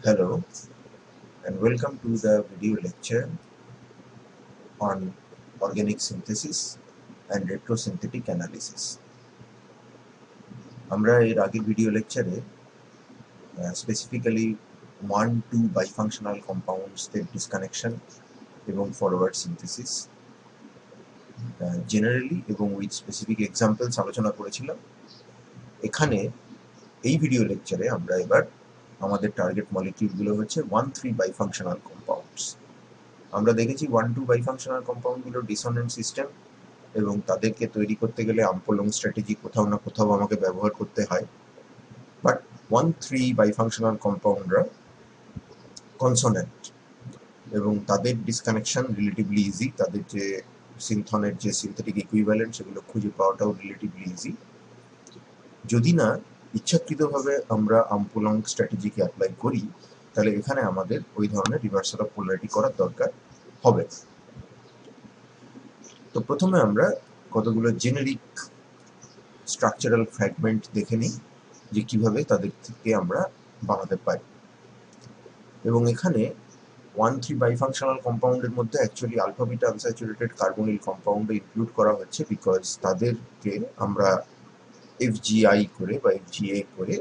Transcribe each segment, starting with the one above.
Hello and welcome to the video lecture on organic synthesis and retrosynthetic analysis. আমরা এর আগের video লেকচারে specifically 1,2 bifunctional compounds এর disconnection এবং ফরওয়ার্ড সিনথেসিস জেনারেলি এবং উইথ স্পেসিফিক এক্সাম্পলস আলোচনা করেছিলাম। এখানে এই ভিডিও লেকচারে আমরা এবার আমাদের টার্গেট মলিকিউলগুলো হচ্ছে 1,3 bifunctional compounds। আমরা দেখেছি 1,2 bifunctional কম্পাউন্ডগুলো ডিসোনেন্ট সিস্টেম এবং তাদেরকে তৈরি করতে গেলে আম্পোলং স্ট্র্যাটেজি কোথাও না কোথাও আমাকে ব্যবহার করতে হয়। বাট 1,3 bifunctional কম্পাউন্ডরা কনসোনেন্ট এবং তাদের ডিসকানেকশন রিলেটিভলি ইজি, তাদের যে সিনথনের যে সিনথেটিক ইকুইভ্যালেন্ট সেগুলো খুঁজে পাওয়াটাও রিলেটিভলি ইজি, যদি না ইচ্ছাকৃতভাবে আমরা আম্পোলং স্ট্র্যাটেজিকে অ্যাপ্লাই করি তাহলে এখানে আমাদের ওই ধরনের রিভার্সাল অফ পোলারিটি করার দরকার হবে। তো প্রথমে আমরা কতগুলো জেনেরিক স্ট্রাকচারাল ফ্র্যাগমেন্ট দেখে নিই যে কিভাবে তাদের থেকে আমরা বানাতে পারি। এবং এখানে 1,3 bifunctional কম্পাউন্ডের মধ্যে actually alpha beta unsaturated carbonyl কম্পাউন্ডে ইনক্লুড করা হচ্ছে বিকজ তাদেরকে আমরা FGI করে বা FGA করে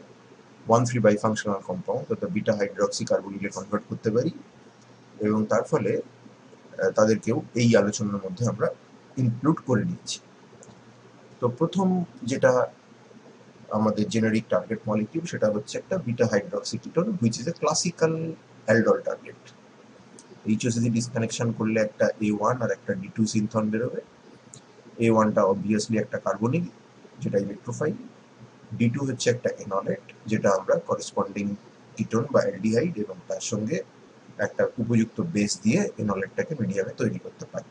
1,3 bifunctional কম্পাউন্ড অর্থাৎ বিটা হাইড্রক্সি কার্বনিলে কনভার্ট করতে পারি এবং তার ফলে তাদেরকেও এই আলোচনার মধ্যে আমরা ইনক্লুড করে নিয়েছি। তো প্রথম যেটা আমাদের জেনারিক টার্গেট মলিকিউল সেটা হচ্ছে একটা beta hydroxy ketone which is a classical aldol target. HOCC disconnection করলে একটা A1 আর একটা D2 সিনথন বেরোবে। A1টা অবভিয়াসলি একটা কার্বনিল যেটা ইলেকট্রোফাইল, D2 হচ্ছে একটা এনলেট যেটা আমরা করেসপন্ডিং কিটোন বা অ্যালডিহাইড এবং তার সঙ্গে একটা উপযুক্ত বেস দিয়ে এনলেটটাকে মিডিয়ামে তৈরি করতে পারি।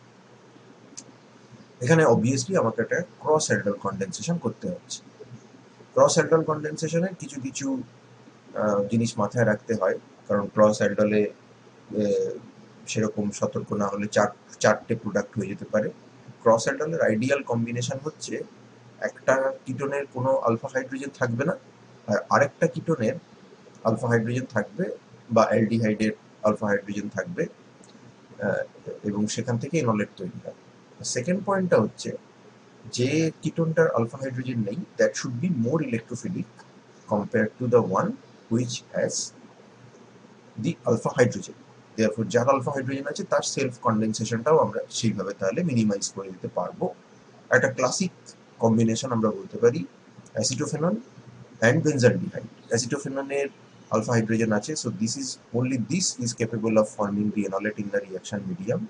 এখানে অবভিয়াসলি আমাকে একটা ক্রস অ্যালডল কনডেনসেশন করতে হচ্ছে। ক্রস অ্যালডল কনডেনসেশনের কিছু কিছু জিনিস মাথায় রাখতে হয়, কারণ ক্রস অ্যালডলে সেরকম সতর্ক না হলে চারটে প্রোডাক্ট হয়ে যেতে পারে। ক্রস অ্যালডলের আইডিয়াল কম্বিনেশন হচ্ছে একটা কিটোনের কোনো আলফা হাইড্রোজেন থাকবে না আর আরেকটা কিটোনের আলফা হাইড্রোজেন থাকবে বা অ্যালডিহাইডের আলফা হাইড্রোজেন থাকবে এবং সেখান থেকে এনলেট তৈরি হয়। সেকেন্ড পয়েন্টটা হচ্ছে যে কিটোনটার আলফা হাইড্রোজেন নেই that should be more electrophilic compared to the one which has the alpha hydrogen. Therefore যার আলফা হাইড্রোজেন আছে তার সেলফ কনডেনসেশনটাও আমরা সেইভাবে তাহলে মিনিমাইজ করে দিতে পারবো। একটা ক্লাসিক কম্বিনেশন আমরা বলতে পারি অ্যাসিটোফেনন অ্যান্ড বেনজালডিহাইড। অ্যাসিটোফেননের alpha hydrogen আছে, so this is capable of forming the enolate in the reaction medium,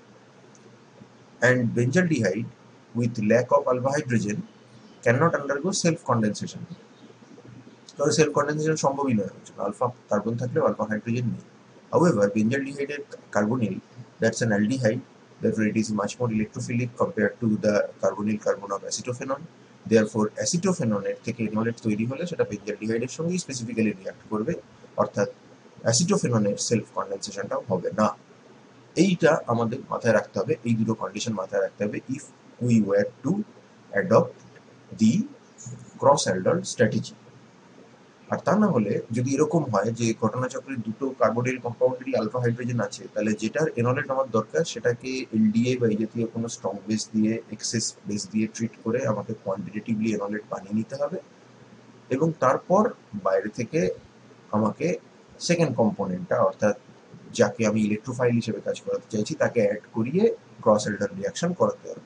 and benzaldehyde with lack of alpha hydrogen cannot undergo self condensation. তবে সেলফ কন্ডেনসেশন সম্ভবই নয়, alpha carbon থাকলেও alpha hydrogen নেই। However, benzaldehyde carbonyl, that's an aldehyde, therefore it is much more electrophilic compared to the carbonyl carbon of acetophenone. Therefore acetophenone থেকে এনলেট তৈরি হলে সেটা বেনজালডিহাইডের সঙ্গেই স্পেসিফিক্যালি রিঅ্যাক্ট করবে, অর্থাৎ অ্যাসিটোফেননের সেলফ কন্ডেনসেশনটাও হবে না। এইটা আমাদের মাথায় রাখতে হবে, এই দুটো কন্ডিশন মাথায় রাখতে হবে if we were to adopt the cross aldol strategy. আর তা না হলে যদি এরকম হয় যে ঘটনাচক্রের দুটো কার্বনিল কম্পাউন্ডেরই আলফা হাইড্রোজেন আছে, তাহলে যেটার এনলেট আমার দরকার সেটাকে এলডিএ বা এই জাতীয় কোনো স্ট্রং বেস দিয়ে এক্সেস বেস দিয়ে ট্রিট করে আমাকে কোয়ান্টিটেটিভলি এনলেট বানিয়ে নিতে হবে এবং তারপর বাইরে থেকে আমাকে সেকেন্ড কম্পোনেন্টটা অর্থাৎ যাকে আমি ইলেকট্রোফাইল হিসেবে কাজ করাতে চাইছি তাকে অ্যাড করিয়ে ক্রস অ্যালডল রিঅ্যাকশন করাতে হবে।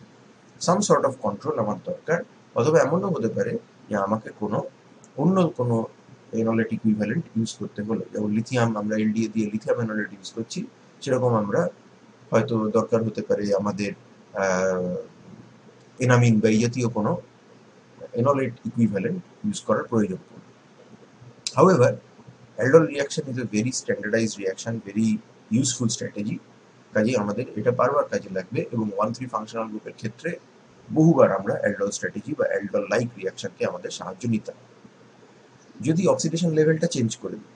সাম সর্ট অফ কন্ট্রোল আমার দরকার, অথবা এমনও হতে পারে যে আমাকে অন্য কোনো এনলেট ইকুইভ্যালেন্ট ইউজ করতে হলো, যেমন লিথিয়াম আমরা এলডিএ দিয়ে লিথিয়াম এনলেট ইউজ করছি, সেরকম আমরা হয়তো দরকার হতে পারে আমাদের এনামিন বা এই জাতীয় কোনো এনলেট ইকুইভ্যালেন্ট ইউজ করার প্রয়োজন পড়বে। However, aldol reaction is a very standardized reaction, very useful strategy, কাজেই আমাদের এটা বারবার কাজে লাগবে এবং 1,3 ফাংশনাল গ্রুপের ক্ষেত্রে বহুবার আমরা অ্যালডল স্ট্র্যাটেজি বা অ্যালডল লাইক রিঅ্যাকশনকে আমাদের সাহায্য নিতে হবে। যদি অক্সিডেশন লেভেলটা চেঞ্জ করে দিই,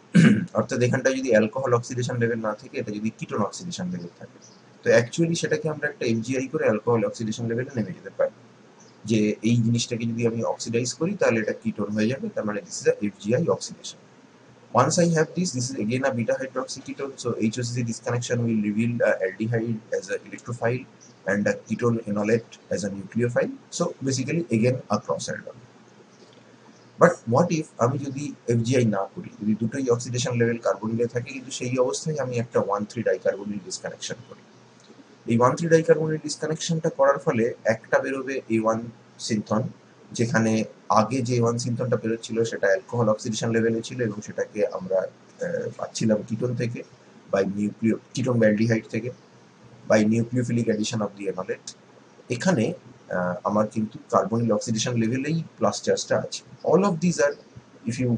অর্থাৎ এখানটা যদি অ্যালকোহল অক্সিডেশন লেভেল না থাকে, এটা যদি কিটোন অক্সিডেশন লেভেল থাকে, তো অ্যাকচুয়ালি সেটাকে আমরা একটা এফজিআই করে অ্যালকোহল অক্সিডেশন লেভেলে নেমে যেতে পারি, যে এই জিনিসটাকে যদি আমি অক্সিডাইজ করি তাহলে এটা কিটোন হয়ে যাবে, তার মানে this is a FGI oxidation. Once I have this is again a beta hydroxy ketone. So HOCC disconnection will reveal a aldehyde as an electrophile and a ketone enolate as a nucleophile. So basically again a cross aldol. But what if আমি যদি এফজিআই না করি, যদি দুটোই oxidation level কার্বনিলে থাকে, কিন্তু সেই অবস্থায় আমি একটা 1,3 ডাইকার্বনিল ডিসকানেকশন করি। এই 1,3 ডাইকার্বনিল ডিসকানেকশনটা করার ফলে একটা বেরোবে A1 সিনথন, যেখানে আগে যে A1 সিনথনটা বেরোচ্ছিল সেটা অ্যালকোহল অক্সিডেশন লেভেলে ছিল এবং সেটাকে আমরা পাচ্ছিলাম কিটোন থেকে, বাই কিটোন অ্যালডিহাইড থেকে, by nucleophilic addition of the enolate. এখানে আমার কিন্তু কার্বনিল অক্সিডেশন লেভেলেই প্লাস চার্জটা আছে। All of these are, if you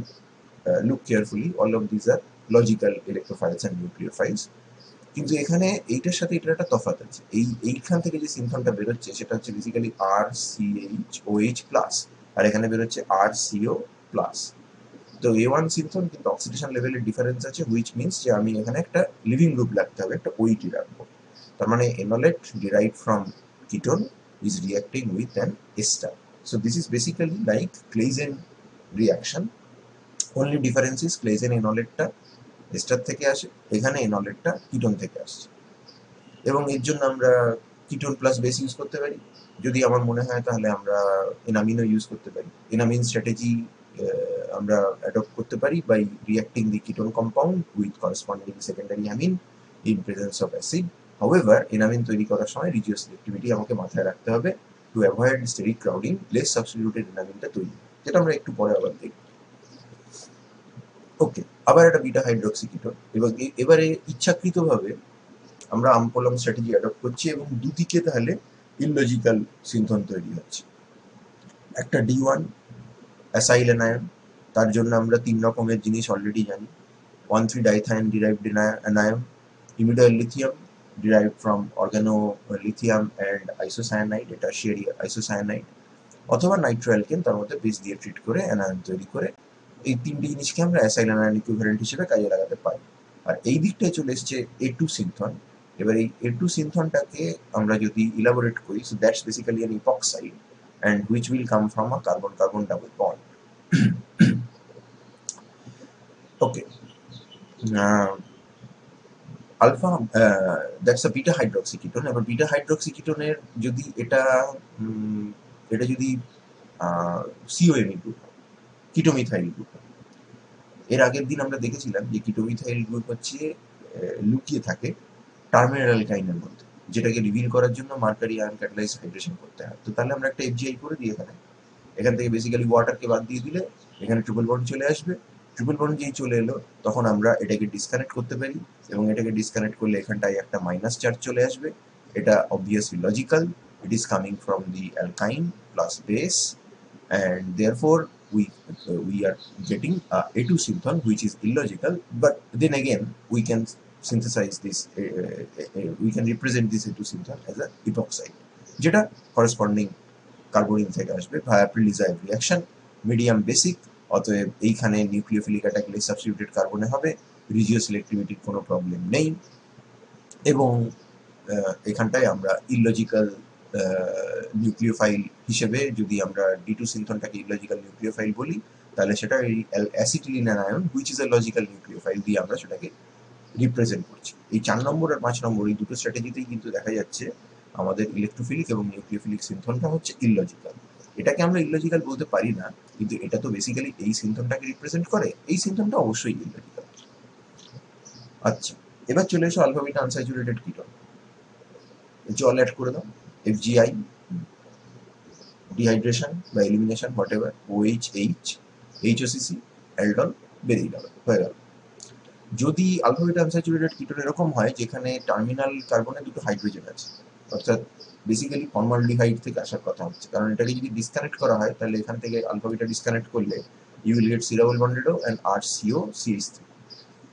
look carefully, all of these are logical electrophiles and nucleophiles. কিন্তু এখানে এইটার সাথে এটার একটা তফাৎ আছে। এইখান থেকে যে সিনথনটা বেরোচ্ছে সেটা হচ্ছে বেসিক্যালি RCHOH প্লাস, আর এখানে বেরোচ্ছে RCO প্লাস। তো A1 সিনথন কিন্তু অক্সিডেশন লেভেলের ডিফারেন্স আছে, হুইচ মিনস যে আমি এখানে একটা লিভিং গ্রুপ রাখতে হবে, একটা OET রাখবো। তার মানে এনোলেট derived from ketone is reacting with an ester. So this is basically like Claisen reaction. Only difference is Claisen এনোলেটটা এস্টার থেকে আসে, এখানে এনোলেটটা কিটোন থেকে আসছে। এবং এর জন্য আমরা কিটোন প্লাস বেস ইউজ করতে পারি। যদি আমার মনে হয় তাহলে আমরা এনামিনও ইউজ করতে পারি। এনামিন স্ট্র্যাটেজি আমরা অ্যাডপ্ট করতে পারি by reacting the ketone compound with corresponding secondary amine in presence of acid. However enamine তৈরি করার সময় রিজিও সিলেক্টিভিটি আমাকে মাথায় রাখতে হবে to avoid steric crowding, less substituted এনামিনটা তৈরি, যেটা আমরা একটু পরে আবার দেখব। ওকে, আবার একটা বিটা হাইড্রোক্সি কিটোন, এবং এবারে ইচ্ছাকৃতভাবে আমরা আমপোলম স্ট্র্যাটেজি অ্যাডপ্ট করছি এবং দুদিকে তাহলে ইললজিক্যাল সিনথন তৈরি হচ্ছে। একটা D1 অ্যাসাইল অ্যানায়ন, তার জন্য আমরা 3 রকমের জিনিস অলরেডি জানি। 1,3 dithiane derived anion, imidoyl lithium derived from organolithium and isocyanide, a tertiary isocyanide, অথবা নাইট্রোঅ্যালকেন, তার মধ্যে বেস দিয়ে ট্রিট করে অ্যানায়ন তৈরি করে। এই তিনটি জিনিসকে আমরা অ্যাসাইল অ্যানায়ন ইকুইভ্যালেন্ট হিসেবে কাজে লাগাতে পারি। আর এই দিকটায় চলে এসছে A2 সিনথন। এবার এই A2 সিনথনটাকে আমরা যদি ইলাবোরেট করি, so that's basically an epoxide and which will come from a carbon-carbon double bond. Okay. Alpha, that's a beta hydroxy ketone. এবার বিটা হাইড্রোক্সি কিটোনের যদি এটা যদি COMe গ্রুপ, কিটোমিথাইল গ্রুপ। এর আগের দিন আমরা দেখেছিলাম যে কিটোমিথাইল গ্রুপ হচ্ছে লুকিয়ে থাকে টার্মিনাল অ্যালকাইনের মধ্যে, যেটাকে রিভিল করার জন্য মার্কারি আয়ন ক্যাটালাইজ হাইড্রেশন করতে হয়। তো তাহলে আমরা একটা FGI করে দিই এখান থেকে বেসিক্যালি ওয়াটারকে বাদ দিয়ে দিলে এখানে ট্রিপল বন্ড চলে আসবে। ট্রিপল বন্ড যেই চলে এলো তখন আমরা এটাকে ডিসকানেক্ট করতে পারি, এবং এটাকে ডিসকানেক্ট করলে এখানটায় একটা মাইনাস চার্জ চলে আসবে। এটা obviously logical, it is coming from the অ্যালকাইন plus base, and therefore we are getting A2 synthon, which is illogical. But then again, we can synthesize this, we can represent this A2 synthon as a epoxide, যেটা corresponding carbonyl থেকে আসবে ভায়া প্রিলিজাইভ reaction, medium basic. অতএব এইখানে nucleophilic attack less substituted কার্বনে হবে, রিজিও সিলেক্টিভিটির কোনো problem নেই, এবং এখানটায় আমরা ইললজিক্যাল নিউক্লিওফাইল হিসেবে যদি আমরা D2 সিনথনটাকে ইললজিক্যাল নিউক্লিওফাইল বলি, তাহলে সেটা এই acetylene anion which is a logical nucleophile দিয়ে আমরা সেটাকে রিপ্রেজেন্ট করছি। এই 4 নম্বর আর 5 নম্বর এই দুটো স্ট্র্যাটেজিতেই কিন্তু দেখা যাচ্ছে আমাদের ইলেকট্রোফিলিক এবং নিউক্লিওফিলিক সিনথনটা হচ্ছে ইললজিক্যাল। এটাকে আমরা ইললজিক্যাল বলতে পারি না, কিন্তু এটা তো বেসিক্যালি এই সিনথনটাকে রিপ্রেজেন্ট করে, এই সিনথনটা অবশ্যই ইললজিক্যাল। আচ্ছা, এবার চলে এসো আলফা বিটা আনস্যাচুরেটেড কিটোন। জল অ্যাড করে দাও, FGI, ডিহাইড্রেশন বা elimination, what ever, OH, HOCC, aldol বেরিয়ে গেল, হয়ে গেল। যদি আলফা বিটা আনস্যাচুরেটেড কিটোন এরকম হয় যেখানে টার্মিনাল কার্বনে দুটো হাইড্রোজেন আছে, অর্থাৎ বেসিক্যালি ফর্মালডিহাইড থেকে আসার কথা হচ্ছে, কারণ এটাকে যদি ডিসকানেক্ট করা হয় তাহলে এখান থেকে আলফা বিটা ডিসকানেক্ট করলে you will get C double bonded O and RCOCH3।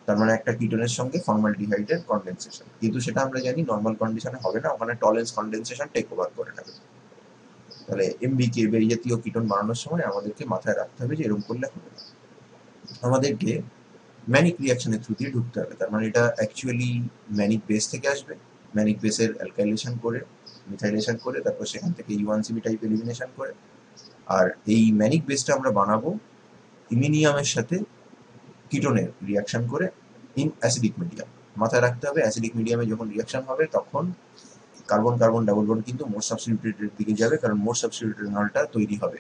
তার মানে একটা কিটোনের সঙ্গে ফর্মালডিহাইডের কনডেনসেশন, কিন্তু সেটা আমরা জানি নর্মাল কন্ডিশনে হবে না, ওখানে টলেন্স কনডেনসেশন টেক ওভার করে নেবে। তাহলে MBK এই জাতীয় কিটোন বানানোর সময় আমাদেরকে মাথায় রাখতে হবে যে এরকম করলে হবে না, আমাদেরকে ম্যানিক রিয়াকশনের থ্রু দিয়ে ঢুকতে হবে। তার মানে এটা অ্যাকচুয়ালি ম্যানিক বেস থেকে আসবে, ম্যানিক বেসের অ্যালকাইলেশন করে, মিথাইলেশন করে, তারপর সেখান থেকে U1CB টাইপ এলিমিনেশন করে। আর এই ম্যানিক বেসটা আমরা বানাবো ইমিনিয়ামের সাথে কিটোনের রিয়াকশন করে ইন অ্যাসিডিক মিডিয়াম। মাথায় রাখতে হবে অ্যাসিডিক মিডিয়ামে যখন রিয়াকশন হবে তখন কার্বন কার্বন ডাবল বন্ড কিন্তু মোর সাবস্টিটিউটেড দিকে যাবে, কারণ মোর সাবস্টিটিউটেড নলটা তৈরি হবে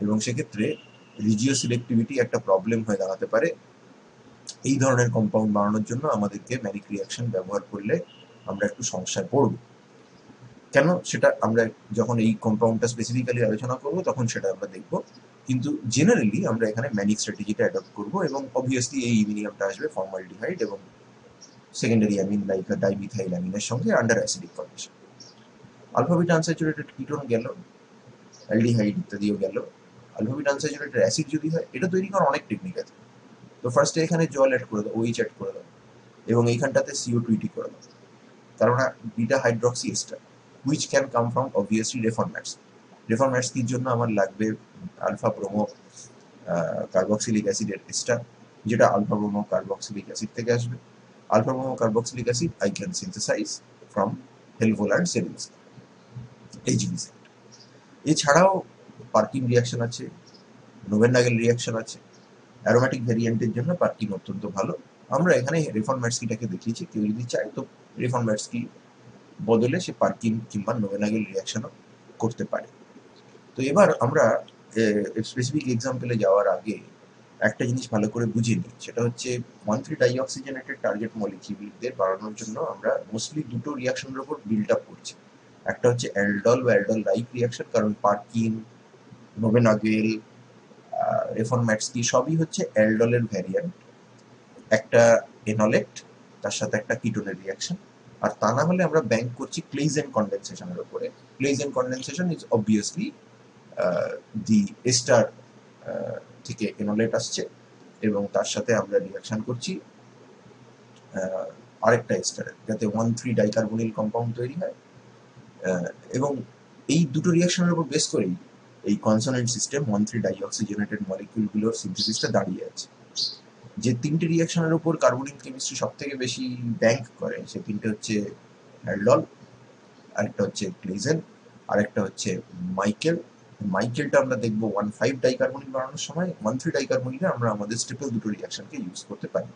এবং সেক্ষেত্রে রিজিও সিলেক্টিভিটি একটা প্রবলেম হয়ে দাঁড়াতে পারে। এই ধরনের কম্পাউন্ড বানানোর জন্য আমাদেরকে ম্যানিক রিয়াকশন ব্যবহার করলে আমরা একটু সমস্যায় পড়ব। কেন সেটা আমরা যখন এই কম্পাউন্ডটা স্পেসিফিক্যালি আলোচনা করব তখন সেটা আমরা দেখব, কিন্তু জেনারেলি আমরা এখানে ম্যানিক স্ট্র্যাটেজিটা অ্যাডপ্ট করব এবং অবভিয়াসলি এই ইমিনিয়ামটা আসবে ফর্মালডিহাইড এবং সেকেন্ডারি অ্যামিন লাইক ডাইমিথাইল অ্যামিনের সঙ্গে under acidic condition. Alpha beta unsaturated ketone গেল, অ্যালডিহাইড ইত্যাদিও গেল। আলফা বিটা আনস্যাচুরেটেড অ্যাসিড যদি হয়, এটা তৈরি করার অনেক টেকনিক আছে। তো ফার্স্টে এখানে জল অ্যাড করে দাও, ওইচ অ্যাড করে দাও এবং এইখানটাতে CO2 করে দাও, কারণ beta hydroxy ester which can come from obviously Reformatsky. রেফরম্যাটসকির জন্য আমার লাগবে আলফা ব্রোমো কার্বক্সিলিক অ্যাসিডের এস্টার, যেটা আলফা ব্রোমো কার্বক্সিলিক অ্যাসিড থেকে আসবে। Alpha bromo carboxylic acid I can synthesize from Hell Volhard and সেরিলস, এই জিনিস। এছাড়াও পার্কিন রিয়াকশন আছে, নোভেনডাগেল রিয়াকশন আছে। অ্যারোমেটিক ভেরিয়েন্টের জন্য পার্কিন অত্যন্ত ভালো। আমরা এখানে রেফরম্যাটসকিটাকে দেখিয়েছি, কেউ যদি চায় তো রেফরম্যাটসকি বদলে সে পার্কিন কিংবা নোভেনাগেল রিয়াকশনও করতে পারে। তো এবার আমরা স্পেসিফিক এক্সাম্পলে যাওয়ার আগে একটা জিনিস ভালো করে বুঝে নিই, সেটা হচ্ছে 1,3-ডাইঅক্সিজেনেটেড টার্গেট মলিকিউলদের বাড়ানোর জন্য আমরা মোস্টলি দুটো রিয়াকশনের উপর বিল্ড আপ করছি। একটা হচ্ছে অ্যালডল বা অ্যালডল লাইক রিয়াকশন, কারণ পার্কিন, নোভেনাগেল, রেফরম্যাটসকি সবই হচ্ছে অ্যালডলের ভ্যারিয়েন্ট। একটা এনলেট, তার সাথে একটা কিটোনের রিয়াকশন। আর তা না হলে আমরা ব্যাংক করছি ক্লেইজেন কন্ডেনসেশনের উপরে। Claisen condensation is obviously the ester থেকে এনলেট আসছে এবং তার সাথে আমরা রিয়াকশন করছি আরেকটা এস্টারের, যাতে 1,3-ডাইকার্বনিল কম্পাউন্ড তৈরি হয়। এবং এই দুটো রিয়াকশনের উপর বেস করেই এই কনসোনেন্ট সিস্টেম 1,3-ডাইঅক্সিজেনেটেড মলিকিউলগুলোর সিনথেসিসটা দাঁড়িয়ে আছে। যে তিনটে রিয়াকশনের উপর কার্বনিক কেমিস্ট্রি সব থেকে বেশি ব্যাংক করে সে তিনটে হচ্ছে অ্যালডল, আরেকটা হচ্ছে ক্লেজেন, আরেকটা হচ্ছে মাইকেল। মাইকেলটা আমরা দেখবো 1,5-ডাইকার্বনিল বানানোর সময়। 1,3-ডাইকার্বনিলে আমরা আমাদের স্টেপল দুটো রিয়াকশনকে ইউজ করতে পারি,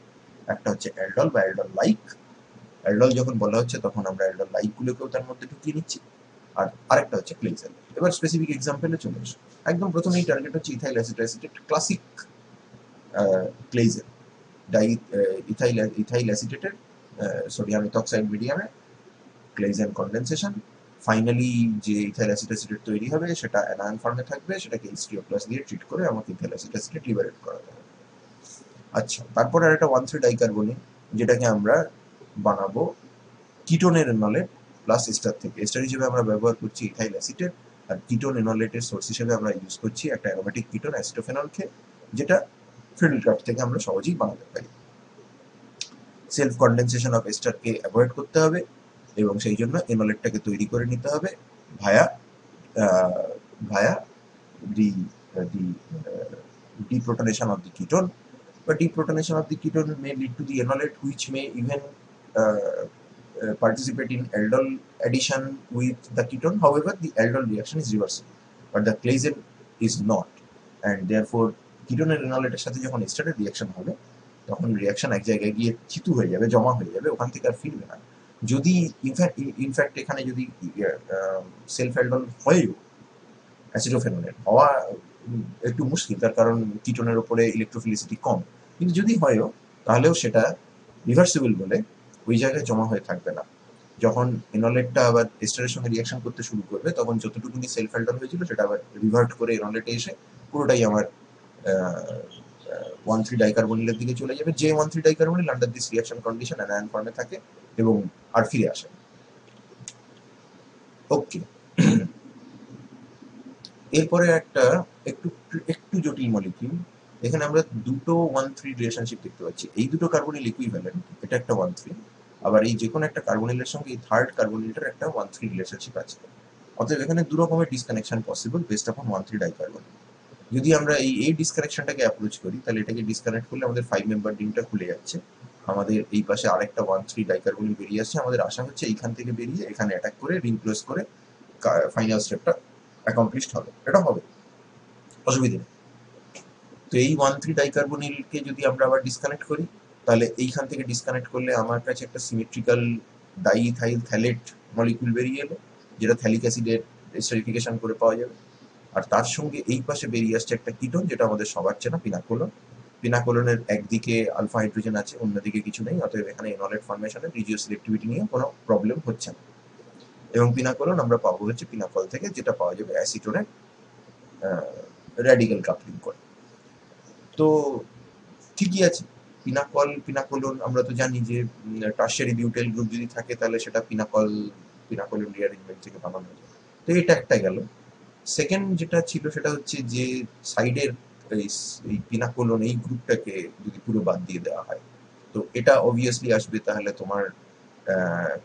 একটা হচ্ছে অ্যালডল বা অ্যালডল লাইক। অ্যালডল যখন বলা হচ্ছে তখন আমরা অ্যালডল লাইকগুলোকেও তার মধ্যে ঢুকিয়ে নিচ্ছি, আর আরেকটা হচ্ছে ক্লেজেন। এবার স্পেসিফিক এক্সাম্পলে চলে আসো। একদম প্রথমেই টার্গেট হচ্ছে ethyl acetate, classic Claisen. Ethyl অ্যাসিটেটের সোডিয়াম ইথক্সাইড মিডিয়ামে ক্লেজেন কন্ডেনসেশন। ফাইনালি যে ইথাইল অ্যাসিটেট তৈরি হবে সেটা অ্যানায়ন ফর্মে থাকবে, সেটাকে H3O+ দিয়ে ট্রিট করে আমাকে ইথাইল অ্যাসিটেট লিবারেট করাতে হবে। আচ্ছা, তারপর আর একটা 1,3-ডাইকার্বনিল, যেটাকে আমরা বানাবো কিটোনের এনলেট প্লাস এস্টার থেকে। এস্টার হিসেবে আমরা ব্যবহার করছি ইথাইল অ্যাসিটেট, আর কিটোন এনলেটের সোর্স হিসেবে আমরা ইউজ করছি একটা অ্যারোমেটিক কিটোন অ্যাসিটোফেনলকে, যেটা ফিডলক্রাফট থেকে আমরা সহজেই বানাতে পারি। সেলফ কন্ডেনসেশন অফ এস্টারকে অ্যাভয়েড করতে হবে এবং সেই জন্য এনলেটটাকে তৈরি করে নিতে হবে ভায়া ভায়া দি দি deprotonation of the ketone. But deprotonation of the ketone may lead to the enolate, which may even participate in aldol addition with the ketone. However, the aldol reaction is reversible, but the Claisen is not, and therefore ketone enolate সাথে যখন এস্টারের reaction হবে তখন reaction এক জায়গায় গিয়ে চিতু হয়ে যাবে, জমা হয়ে যাবে, ওখান থেকে আর ফিরবে না। যদি ইনফ্যাক্ট এখানে যদি সেলফ অ্যালডল হয়েও অ্যাসিডোফেনলের হওয়া একটু মুশকিল, তার কারণ কিটোনের উপরে ইলেকট্রোফিলিসিটি কম, কিন্তু যদি হয়ও তাহলেও সেটা রিভার্সিবল বলে ওই জায়গায় জমা হয়ে থাকবে না। যখন এনলেটটা আবার এস্টারের সঙ্গে রিঅ্যাকশন করতে শুরু করবে তখন যতটুকুনি সেলফ অ্যালডল হয়েছিল সেটা আবার রিভার্ট করে এনলেটে এসে পুরোটাই আমার 1,3-ডাইকার্বনিলের দিকে চলে যাবে। যে 1,3-ডাইকার্বনিল under this reaction condition anion ফর্মে থাকে এবং আর ফিরে আসে। ওকে, এরপরে একটা একটু একটু জটিল মলিকিউল। এখানে আমরা দুটো 1,3 রিলেশনশিপ দেখতে পাচ্ছি। এই দুটো কার্বনিল ইকুইভ্যালেন্ট, এটা একটা 1,3, আবার এই যে কোনো একটা কার্বনিলের সঙ্গে এই থার্ড কার্বনিলটার একটা 1,3 রিলেশনশিপ আছে। অতএব এখানে দু রকমের ডিসকানেকশন পসিবল বেসড আপন 1,3-ডাইকার্বনিল। যদি আমরা এই ডিসকানেকশনটাকে অ্যাপ্রোচ করি তাহলে এটাকে ডিসকানেক্ট করলে আমাদের 5 মেম্বার রিংটা খুলে যাচ্ছে, আমাদের এই পাশে আরেকটা 1,3-ডাইকার্বনিল বেরিয়ে আসছে। আমাদের আশা হচ্ছে এইখান থেকে বেরিয়ে এখানে অ্যাটাক করে রিং ক্লোজ করে ফাইনাল স্টেপটা অ্যাকমপ্লিশড হবে। এটা হবে, অসুবিধে নেই। তো এই 1,3 ডাইকার্বনিলকে যদি আমরা আবার ডিসকানেক্ট করি, তাহলে এইখান থেকে ডিসকানেক্ট করলে আমার কাছে একটা সিমেট্রিক্যাল ডাইইথাইল থ্যালেট মলিকিউল বেরিয়ে এলো, যেটা থ্যালিক অ্যাসিডের এস্টারিফিকেশন করে পাওয়া যাবে। আর তার সঙ্গে এই পাশে বেরিয়ে আসছে একটা কিটোন, যেটা আমাদের সবার চেনা পিনাকোলন। পিনাকোলনের একদিকে আলফা হাইড্রোজেন আছে, অন্যদিকে কিছু নেই, অতএব এখানে এনলেট ফর্মেশনের রিজিও সিলেক্টিভিটি নিয়ে কোনো প্রবলেম হচ্ছে না। এবং পিনাকোলন আমরা পাবো হচ্ছে পিনাকল থেকে, যেটা পাওয়া যাবে অ্যাসিটোনের র্যাডিক্যাল কাপলিং করে। তো ঠিকই আছে, পিনাকোলন আমরা তো জানি যে টারশিয়ারি বিউটাইল গ্রুপ যদি থাকে তাহলে সেটা পিনাকোলন রিঅ্যারেঞ্জমেন্ট থেকে বানানো যায়। তো এটা একটা গেল। সেকেন্ড যেটা ছিল সেটা হচ্ছে যে সাইডের এই পিনাকোলন এই গ্রুপটাকে যদি পুরো বাদ দিয়ে দেওয়া হয়, তো এটা অবভিয়াসলি আসবে তাহলে তোমার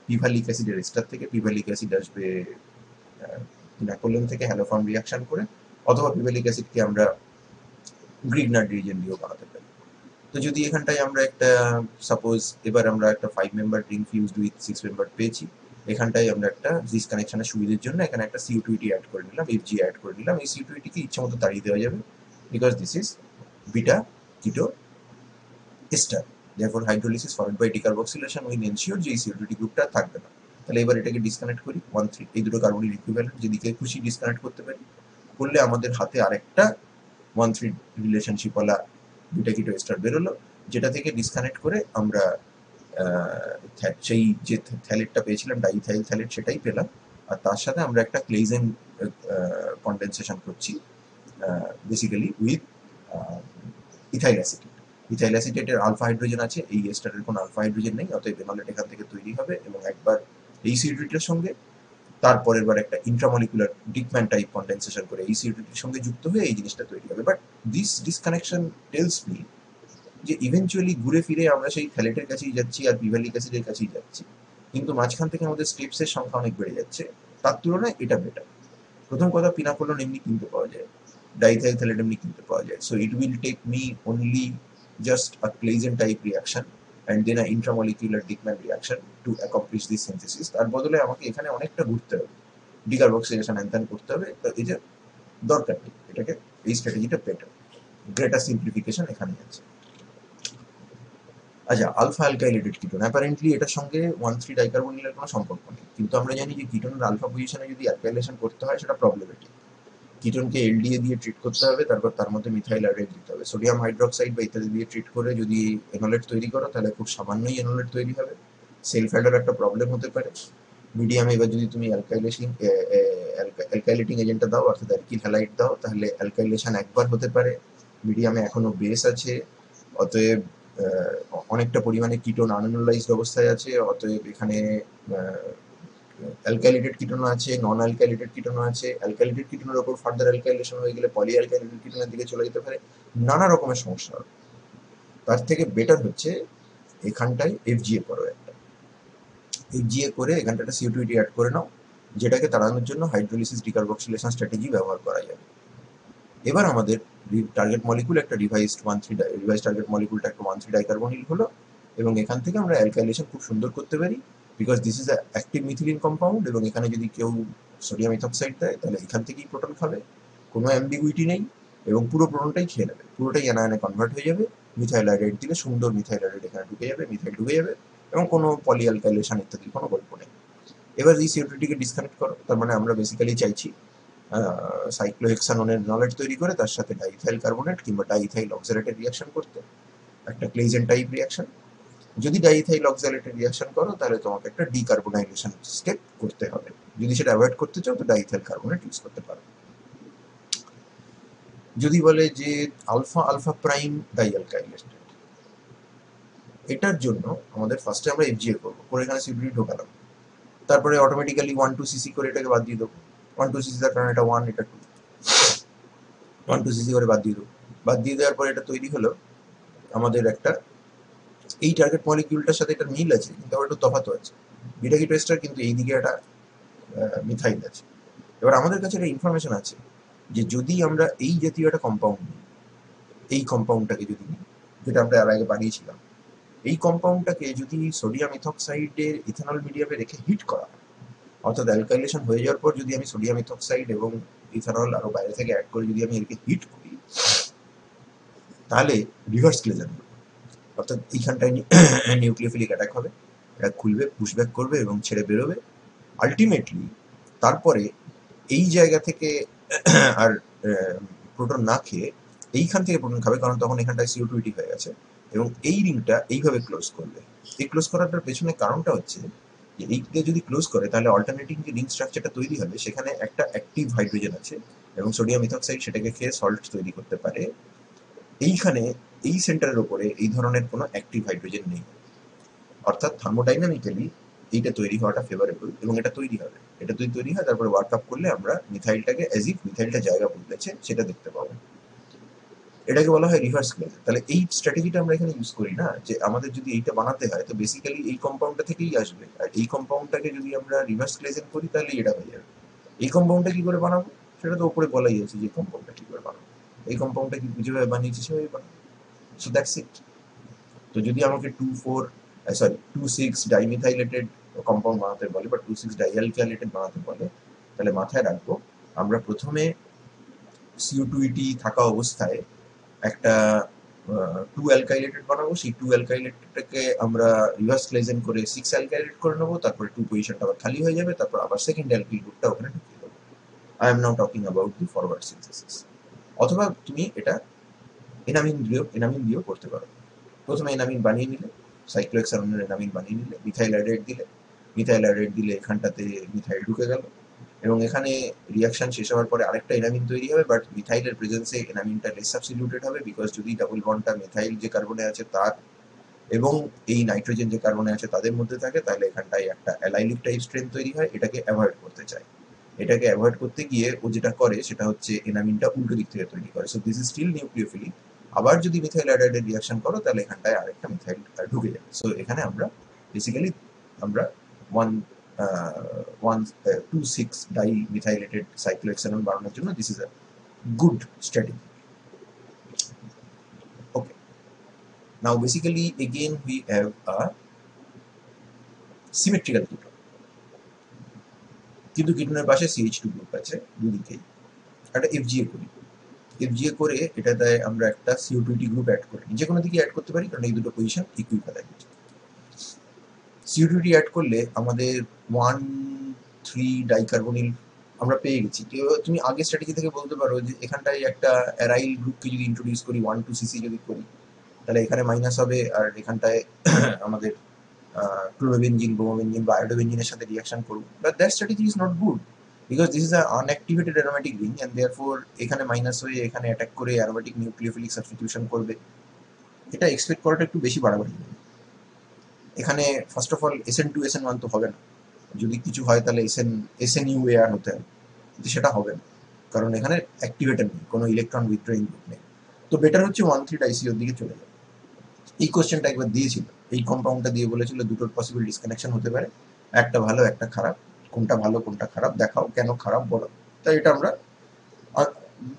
পিভালিক অ্যাসিডের এস্টার থেকে। পিভালিক অ্যাসিড আসবে পিনাকোলন থেকে হ্যালোফর্ম রিয়াকশন করে, অথবা পিভালিক অ্যাসিডকে আমরা গ্রিগনার্ড রিজেন দিয়েও বানাতে পারি। তো যদি এখানটায় আমরা একটা সাপোজ এবার আমরা একটা 5 member ring fused with 6 member পেয়েছি, এখানটায় আমরা একটা ডিসকানেকশনের সুবিধার জন্য এখানে একটা CO2 অ্যাড করে নিলাম, FG অ্যাড করে নিলাম। এই CO2 কে ইচ্ছা মতো তাড়িয়ে দেওয়া যাবে, বিকজ দিস ইজ বিটা কিটো ester. therefore hydrolysis followed by decarboxylation will ensure যে এই CO2 গ্রুপটা থাকবে না। তাহলে এবার এটাকে ডিসকানেক্ট করি, 1,3 এই দুটো কার্বনিল ইকুইভ্যালেন্ট, যেদিকে খুশি ডিসকানেক্ট করতে পারি। করলে আমাদের হাতে আরেকটা 1,3 রিলেশনশিপ ওয়ালা বিটা কিটো এস্টার বেরোলো, যেটা থেকে ডিসকানেক্ট করে আমরা সেই যে থ্যালেটটা পেয়েছিলাম ডাইইথাইল থ্যালেট সেটাই পেলাম। আর তার সাথে আমরা একটা ক্লেইজেন কন্ডেনসেশন করছি basically with ethyl acetate. Ethyl অ্যাসিটেটের আলফা হাইড্রোজেন আছে, এই এস্টারের কোনো আলফা হাইড্রোজেন নেই, অতএব এনলেট এখান থেকে তৈরি হবে। এবং একবার এই CO2-টার সঙ্গে তারপরের বার একটা ইন্ট্রামলিকুলার ডিকম্যান টাইপ কন্ডেনসেশন করে এই CO2-টির সঙ্গে যুক্ত হয়ে এই জিনিসটা তৈরি হবে। But this disconnection tales me যে ইভেনচুয়ালি ঘুরে ফিরে আমরা সেই থ্যালেটের কাছেই যাচ্ছি আর পিভালিক অ্যাসিডের কাছেই যাচ্ছি, কিন্তু মাঝখান থেকে আমাদের স্টেপসের সংখ্যা অনেক বেড়ে যাচ্ছে। তার তুলনায় এটা বেটার। প্রথম কথা, পিনাকোলন এমনি কিনতে পাওয়া যায়, ডাইইথাইল থ্যালেট এমনি কিনতে পাওয়া যায়, so it will take me only just a Claisen type reaction and then a intramolecular Dieckmann reaction to accomplish this synthesis. তার বদলে আমাকে এখানে অনেকটা ঘুরতে হবে, ডিকার্বক্সিলেশন অ্যান্ড করতে হবে। তো এই যে দরকার নেই, এটাকে এই স্ট্র্যাটেজিটা বেটার, গ্রেটার সিম্পলিফিকেশন এখানে আছে। আচ্ছা, আলফা অ্যালকাইলেটেড কিটোন, অ্যাপারেন্টলি এটার সঙ্গে 1,3 ডাইকার্বনিলের কোনো সম্পর্ক নেই, কিন্তু আমরা জানি যে কিটোনের আলফা পজিশনে যদি অ্যালকাইলেশন করতে হয় সেটা প্রবলেমেটিক। কিটোনকে LDA দিয়ে ট্রিট করতে হবে, তারপর তার মধ্যে মিথাইল অ্যাডেড দিতে হবে। সোডিয়াম হাইড্রোক্সাইড বা ইত্যাদি দিয়ে ট্রিট করে যদি এনোলেট তৈরি করো তাহলে খুব সামান্যই এনোলেট তৈরি হবে, সেলফ অ্যাডের একটা প্রবলেম হতে পারে। মিডিয়ামে এবার যদি তুমি অ্যালকাইলেটিং এজেন্টটা দাও, অর্থাৎ অ্যালকিল হ্যালাইড দাও, তাহলে অ্যালকাইলেশন একবার হতে পারে। মিডিয়ামে এখনো বেস আছে, অতএব অনেকটা পরিমাণে কিটোন আনঅ্যানালাইজড অবস্থায় আছে, অতএব এখানে অ্যালকাইলেটেড কিটোনও আছে, নন অ্যালকাইলেটেড কিটোনও আছে। অ্যালকাইলেটেড কিটোনের ওপর ফার্দার অ্যালকাইলেশন হয়ে গেলে পলি অ্যালকাইলেটেড কিটোনের দিকে চলে যেতে পারে, নানা রকমের সমস্যা হবে। তার থেকে বেটার হচ্ছে এখানটায় FGA করো একটা, FGA করে এখানটা একটা CO2 অ্যাড করে নাও, যেটাকে তাড়ানোর জন্য হাইড্রোলিসিস ডিকার্বক্সিলেশন স্ট্র্যাটেজি ব্যবহার করা যাবে। এবার আমাদের টার্গেট মলিকুল একটা রিভাইজড টার্গেট মলিকুলটা একটা 1,3 ডাইকার্বনিল হলো, এবং এখান থেকে আমরা অ্যালকাইলেশন খুব সুন্দর করতে পারি, because this is active methylene compound. এবং এখানে যদি কেউ সোডিয়াম ইথক্সাইড দেয় তাহলে এখান থেকেই প্রোটন খাবে, কোনো অ্যাম্বিগুইটি নেই, এবং পুরো প্রোটনটাই খেয়ে নেবে, পুরোটাই অ্যানায়নে কনভার্ট হয়ে যাবে। মিথাইল হাইড্রাইড দিলে সুন্দর মিথাইল হাইড্রাইড এখানে ঢুকে যাবে, মিথাইল ঢুকে যাবে, এবং কোনো পলি অ্যালকাইলেশন ইত্যাদি কোনো গল্প নেই। এবার এই CO2-টিকে ডিসকানেক্ট করো, তার মানে আমরা বেসিক্যালি চাইছি সাইক্লোহেক্সাননের নলেট তৈরি করে তার সাথে ডাইইথাইল কার্বনেট কিংবা ডাইইথাইল অক্সালেটের রিয়াকশন করতে, একটা ক্লেজেন টাইপ রিয়াকশন। যদি ডাইইথাইল অক্সালেটের রিয়াকশন করো তাহলে তোমাকে একটা ডিকার্বনাইজেশন স্টেপ করতে হবে। যদি সেটা অ্যাভয়েড করতে চাও তো ডাইইথাইল কার্বনেট ইউজ করতে পারো। যদি বলে যে আলফা আলফা প্রাইম ডাইঅ্যালকাইলেটেড, এটার জন্য আমাদের ফার্স্টে আমরা FGA করবো, করে এখানে CO2 ঢোকালাম, তারপরে অটোমেটিক্যালি 1,2cc করে এটাকে বাদ দিয়ে দেবো। 1,2cc তার কারণ এটা 1 এটা 2, 1,2cc করে বাদ দিয়ে দেবো। বাদ দিয়ে দেওয়ার পরে এটা তৈরি হলো আমাদের একটা, এই টার্গেট মলিকিউলটার সাথে এটা মিল আছে কিন্তু আবার একটু তফাৎ আছে। বিটা কিটো এস্টার কিন্তু এইদিকে একটা মিথাইল আছে। এবার আমাদের কাছে একটা ইনফরমেশন আছে যে যদি আমরা এই জাতীয় একটা কম্পাউন্ড নিই, এই কম্পাউন্ডটাকে যদি নিই, যেটা আমরা আর আগে বানিয়েছিলাম, এই কম্পাউন্ডটাকে যদি সোডিয়াম ইথক্সাইডের ইথানল মিডিয়ামে রেখে হিট করা হয়, অর্থাৎ অ্যালকাইলেশন হয়ে যাওয়ার পর যদি আমি সোডিয়াম ইথক্সাইড এবং ইথানল আরো বাইরে থেকে অ্যাড করে যদি আমি এটাকে হিট করি, তাহলে রিভার্স ক্লেজার হবে, অর্থাৎ এইখানটায় নিউক্লিওফিলিক অ্যাটাক হবে, এটা খুলবে, পুশব্যাক করবে এবং ছেড়ে বেরোবে। আলটিমেটলি তারপরে এই জায়গা থেকে আর প্রোটন না খেয়ে এইখান থেকে প্রোটন খাবে, কারণ তখন এখানটায় CO2 হয়ে গেছে, এবং এই রিংটা এইভাবে ক্লোজ করবে। এই ক্লোজ করাটার পেছনে কারণটা হচ্ছে যে এইটা যদি ক্লোজ করে তাহলে অল্টারনেটিং যে রিং স্ট্রাকচারটা তৈরি হবে সেখানে একটা অ্যাক্টিভ হাইড্রোজেন আছে এবং সোডিয়াম ইথক্সাইড সেটাকে খেয়ে সল্ট তৈরি করতে পারে। এইখানে এই সেন্টারের উপরে এই ধরনের কোনো অ্যাক্টিভ হাইড্রোজেন নেই, অর্থাৎ থার্মোডাইনামিক্যালি এইটা তৈরি হওয়াটা ফেভারেবল এবং এটা তৈরি হবে। এটা যদি তৈরি হয় তারপরে ওয়ার্ক আপ করলে আমরা মিথাইলটাকে অ্যাজ ইফ মিথাইলটা জায়গা বদলেছে সেটা দেখতে পাবো। এটাকে বলা হয় রিভার্স ক্লেজার। তাহলে এই স্ট্র্যাটেজিটা আমরা এখানে ইউজ করি না, যে আমাদের যদি এইটা বানাতে হয় তো বেসিক্যালি এই কম্পাউন্ডটা থেকেই আসবে, আর এই কম্পাউন্ডটাকে যদি আমরা রিভার্স ক্লেজিং করি তাহলে এটা হয়ে যাবে। এই কম্পাউন্ডটা কি করে বানাবো সেটা তো উপরে বলাই আছে, যে কম্পাউন্ডটা কি করে বানাবো, এই কম্পাউন্ডটা কি যেভাবে বানিয়েছি সেভাবে বানাবো। So that's it. তো যদি আমাকে 2,6 ডাইমিথাইলেটেড কম্পাউন্ড বানাতে বলে বা 2,6 ডাইঅ্যালকাইলেটেড বানাতে বলে, তাহলে মাথায় রাখবো আমরা প্রথমে CO2 থাকা অবস্থায় একটা 2 অ্যালকাইলেটেড বানাবো। সেই 2 অ্যালকাইলেটটাকে আমরা রিভার্স ক্লেজেন করে 6 অ্যালকাইলেট করে নেবো, তারপরে 2 পজিশনটা আবার খালি হয়ে যাবে, তারপর আবার সেকেন্ড অ্যালকিল গ্রুপটা ওখানে ঢুকিয়ে দেবো। I am now talking about the forward synthesis. অথবা তুমি এটা এনামিন দিয়েও করতে পারো। প্রথমে এনামিন বানিয়ে নিলে, সাইক্লোহেক্সানোনের এনামিন বানিয়ে নিলে, মিথাইল অ্যাডেট দিলে এখানটাতে মিথাইল ঢুকে গেল, এবং এখানে রিয়াকশন শেষ হওয়ার পরে আরেকটা এনামিন তৈরি হবে, বাট মিথাইলের প্রেজেন্সে এনামিনটা লেস সাবস্টিটিউটেড হবে, বিকজ যদি ডাবল বন্ডটা মিথাইল যে কার্বনে আছে তার এবং এই নাইট্রোজেন যে কার্বনে আছে তাদের মধ্যে থাকে, তাহলে এখানটায় একটা অ্যালাইলিক টাইপ স্ট্রেন তৈরি হয়। এটাকে অ্যাভয়েড করতে চায়। এটাকে অ্যাভয়েড করতে গিয়ে ও যেটা করে সেটা হচ্ছে এনামিনটা উল্টো দিক থেকে তৈরি করে। So this is still nucleophilic. আবার যদি মিথাইল অ্যাডাইডের রিয়াকশন করো তাহলে এখানটায় আরেকটা মিথাইল ঢুকে যাবে। সো এখানে আমরা বেসিক্যালি আমরা ওয়ান 2,6 ডাইমিথাইলেটেড সাইক্লোহেক্সানন বানানোর জন্য this is a good strategy. Okay, now basically again we have a symmetrical ketone, কিন্তু কিটোনের পাশে CH2 গ্রুপ আছে দুদিকেই। একটা FGA করি, FGA করে এটাতে আমরা একটা CO2 গ্রুপ অ্যাড করি, যে কোনো দিকে অ্যাড করতে পারি কারণ এই দুটো পজিশন ইকুইভ্যালেন্ট। CO2 অ্যাড করলে আমাদের 1,3 ডাইকার্বনিল আমরা পেয়ে গেছি। তুমি আগের স্ট্র্যাটেজি থেকে বলতে পারো যে এখানটায় একটা অ্যারাইল গ্রুপকে যদি ইন্ট্রোডিউস করি 1,2 CC যদি করি তাহলে এখানে মাইনাস হবে, আর এখানটায় আমাদের ক্লোরোবেনজিন, ব্রোমোবেনজিন বা আয়োডোবেনজিনের সাথে রিয়াকশন করব। But that strategy is not good because this is a unactivated aromatic ring and therefore এখানে মাইনাস হয়ে এখানে অ্যাটাক করে অ্যারোমেটিক নিউক্লিওফিলিক সাবস্টিটিউশন করবে। এটা এক্সপেক্ট করাটা একটু বেশি বাড়াবাড়ি। এখানে first of all SN2 SN1 তো হবে না, যদি কিছু হয় তাহলে SNUAR হতে হবে, কিন্তু সেটা হবে না কারণ এখানে অ্যাক্টিভেটার নেই, কোনো ইলেকট্রন উইথড্রয়িং গ্রুপ নেই। তো বেটার হচ্ছে 1,3 ডাইসিওর দিকে চলে যাবে। এই কোশ্চেনটা একবার দিয়েছিল, এই কম্পাউন্ডটা দিয়ে বলেছিল দুটোর পসিবল ডিসকানেকশন হতে পারে, একটা ভালো একটা খারাপ, কোনটা ভালো কোনটা খারাপ দেখাও, কেন খারাপ বলো। তাই এটা আমরা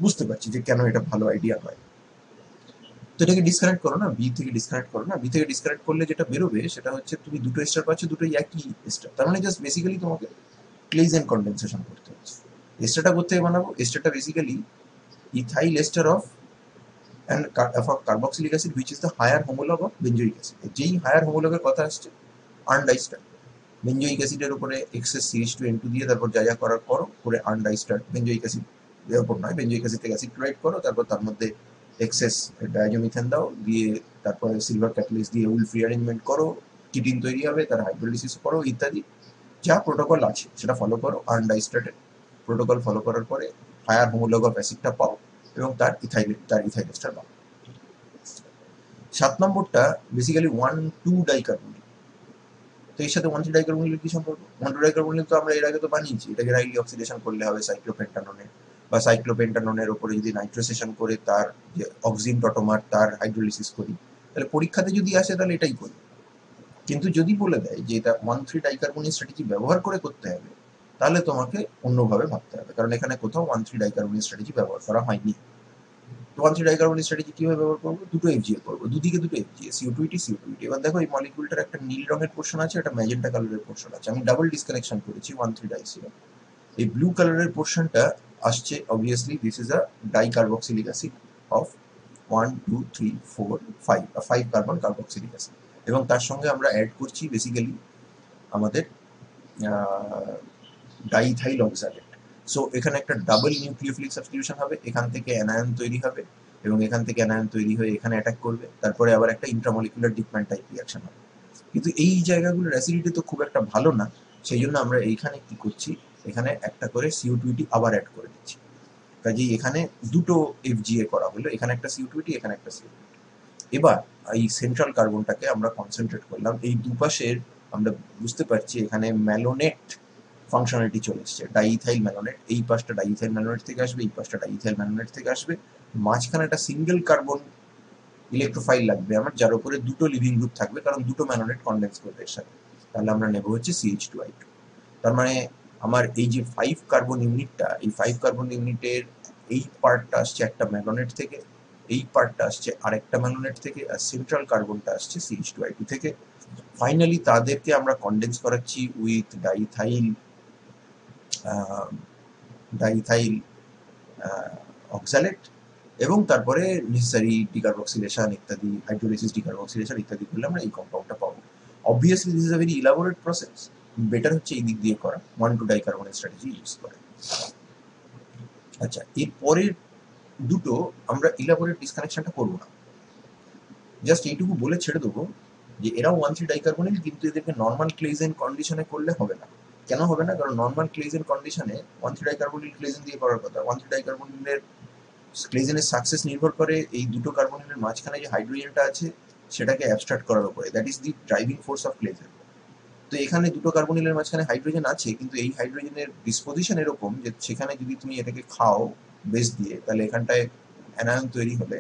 বুঝতে পারছি যে কেন এটা ভালো আইডিয়া হয়। তো এটাকে ডিসকানেক্ট করো না, বি থেকে ডিসকানেক্ট করো না। বি থেকে ডিসকানেক্ট করলে যেটা বেরোবে সেটা হচ্ছে তুমি দুটো স্টার পাচ্ছ, দুটোই একই স্টার, তার মানে জাস্ট বেসিক্যালি তোমাকে ক্লেজেন কন্ডেনসেশন করতে হচ্ছে। এস্টারটা করতে বানাবো, এস্টারটা basically ethyl ester of and carboxylic acid which is the higher homologue of benzoic acid. যেই হায়ার হোমোলগের কথা আসছে আনডাইস্টার বেঞ্জোইক অ্যাসিডের উপরে এক্সেস CH2N2 দিয়ে তারপর যা যা করার করো করে আনডাইস্টার বেঞ্জোইক অ্যাসিড এর উপর নয়, বেঞ্জোইক অ্যাসিড থেকে অ্যাসিড ক্লোরাইড করো, তারপর তার মধ্যে এক্সেস ডায়াজোমিথেন দাও, দিয়ে তারপরে সিলভার ক্যাটালিস্ট দিয়ে উইল ফ্রি অ্যারেঞ্জমেন্ট করো, কিটিন তৈরি হবে, তার হাইড্রোলিসিস করো ইত্যাদি। যা প্রোটোকল আছে সেটা ফলো করো, আনডাইস্টার্টেড প্রোটোকল ফলো করার পরে হায়ার হোমোলগ অফ অ্যাসিডটা পাও এবং তার ইথাইল এস্টার পাও। 7 নম্বরটা বেসিক্যালি 1,2 ডাইকার্বনিল। তো এর সাথে 1,3 ডাইকার্বনিলের কি সম্পর্ক? 1,2 ডাইকার্বনিল তো আমরা এর আগে তো বানিয়েছি, এটাকে রাইলি অক্সিডেশন করলে হবে সাইক্লোপেন্টাননে, বা সাইক্লোপেন্টাননের উপরে যদি নাইট্রোসেশন করে তার যে অক্সিন টটোমার তার হাইড্রোলিসিস করি, তাহলে পরীক্ষাতে যদি আসে তাহলে এটাই করি। কিন্তু যদি বলে দেয় যে এটা 1,3 ডাইকার্বনিল স্ট্র্যাটেজি ব্যবহার করে করতে হবে, তাহলে তোমাকে অন্যভাবে ভাবতে হবে, কারণ এখানে কোথাও 1,3 ডাইকার্বনিল স্ট্র্যাটেজি ব্যবহার করা হয়নি। 1,3 ডাইকার্বনিল স্ট্র্যাটেজি কিভাবে ব্যবহার করবো? দুটো FGA করবো, দুদিকে দুটো FGA, CO2 এবার দেখো এই মলিকিউলটার একটা নীল রঙের পোর্শন আছে, একটা ম্যাজেন্টা কালারের পোর্শন আছে, আমি ডাবল ডিসকানেকশন করেছি 1,3 ডাইসিও। এই ব্লু কালারের পোর্শনটা আসছে obviously this is a dicarboxylic acid of 1 2 3 4 5 5 carbon carboxylic acid, এবং তার সঙ্গে আমরা অ্যাড করছি বেসিক্যালি আমাদের ডাইথাইল অক্সালেট। সো এখানে একটা ডাবল নিউক্লিওফিলিক সাবস্টিটিউশন হবে, এখান থেকে অ্যানায়ন তৈরি হবে এবং এখান থেকে অ্যানায়ন তৈরি হয়ে এখানে অ্যাটাক করবে, তারপরে আবার একটা ইন্ট্রামলিকুলার ডিপম্যান টাইপ রিয়াকশন হবে। কিন্তু এই জায়গাগুলোর অ্যাসিডিটি তো খুব একটা ভালো না, সেই জন্য আমরা এইখানে কি করছি, এখানে একটা করে CO2 আবার অ্যাড করে দিচ্ছি। কাজেই এখানে দুটো FGA করা হলো, এখানে একটা CO2, এখানে একটা CO2। এবার এই সেন্ট্রাল কার্বনটাকে আমরা কনসেন্ট্রেট করলাম, এই দুপাশের আমরা বুঝতে পারছি এখানে ম্যালোনেট ফাংশনালিটি চলে এসছে, ডাইইথাইল ম্যালোনেট। এই পাশটা ডাইইথাইল ম্যালোনেট থেকে আসবে, এই পাশটা ডাইইথাইল ম্যালোনেট থেকে আসবে, মাঝখানে একটা সিঙ্গেল কার্বন ইলেকট্রোফাইল লাগবে আমার, যার উপরে দুটো লিভিং গ্রুপ থাকবে, কারণ দুটো ম্যানোনেট কনডেন্স করবে এর সাথে। তাহলে আমরা নেব হচ্ছে CH2I2। তার মানে আমার এই যে 5 কার্বন ইউনিটটা, এই 5 কার্বন ইউনিটের এই পার্টটা আসছে একটা ম্যানোনেট থেকে, এই পার্টটা আসছে আরেকটা ম্যানোনেট থেকে, আর সেন্ট্রাল কার্বনটা আসছে CH2I2 থেকে। ফাইনালি তাদেরকে আমরা কনডেন্স করাচ্ছি উইথ ডাইথাইল অক্সালেট, এবং তারপরে নেসেসারি ডিকার্বক্সিলেশন ইত্যাদি, হাইড্রোলাইসিস ডিকার্বক্সিলেশন ইত্যাদি করলে আমরা এই কম্পাউন্ডটা পাবো। Obviously this is a very elaborate process, better হচ্ছে এই দিক দিয়ে করা, 1 to ডাইকার্বনেট স্ট্র্যাটেজি ইউজ করে। আচ্ছা, এর পরের দুটো আমরা ইলাবোরেট ডিসকানেকশনটা করবো না, জাস্ট এইটুকু বলে ছেড়ে দেবো যে এরাও 1,3 ডাইকার্বনিল, কিন্তু এদেরকে নর্মাল ক্লেজেন কন্ডিশনে করলে হবে না। কেন হবে না? কারণ নর্মাল ক্লেজেন কন্ডিশনে 1,3 ডাইকার্বনিল ক্লেজেন দিয়ে করার কথা। 1,3 ডাইকার্বনিলের ক্লেজেনের সাকসেস নির্ভর করে এই দুটো কার্বনিলের মাঝখানে যে হাইড্রোজেনটা আছে সেটাকে অ্যাবস্ট্রাক্ট করার উপরে, that is the driving force of Claisen. তো এখানে দুটো কার্বনিলের মাঝখানে হাইড্রোজেন আছে, কিন্তু এই হাইড্রোজেনের ডিসপোজিশন এরকম যে সেখানে যদি তুমি এটাকে খাও বেস দিয়ে, তাহলে এখানটায় অ্যানায়ন তৈরি হলে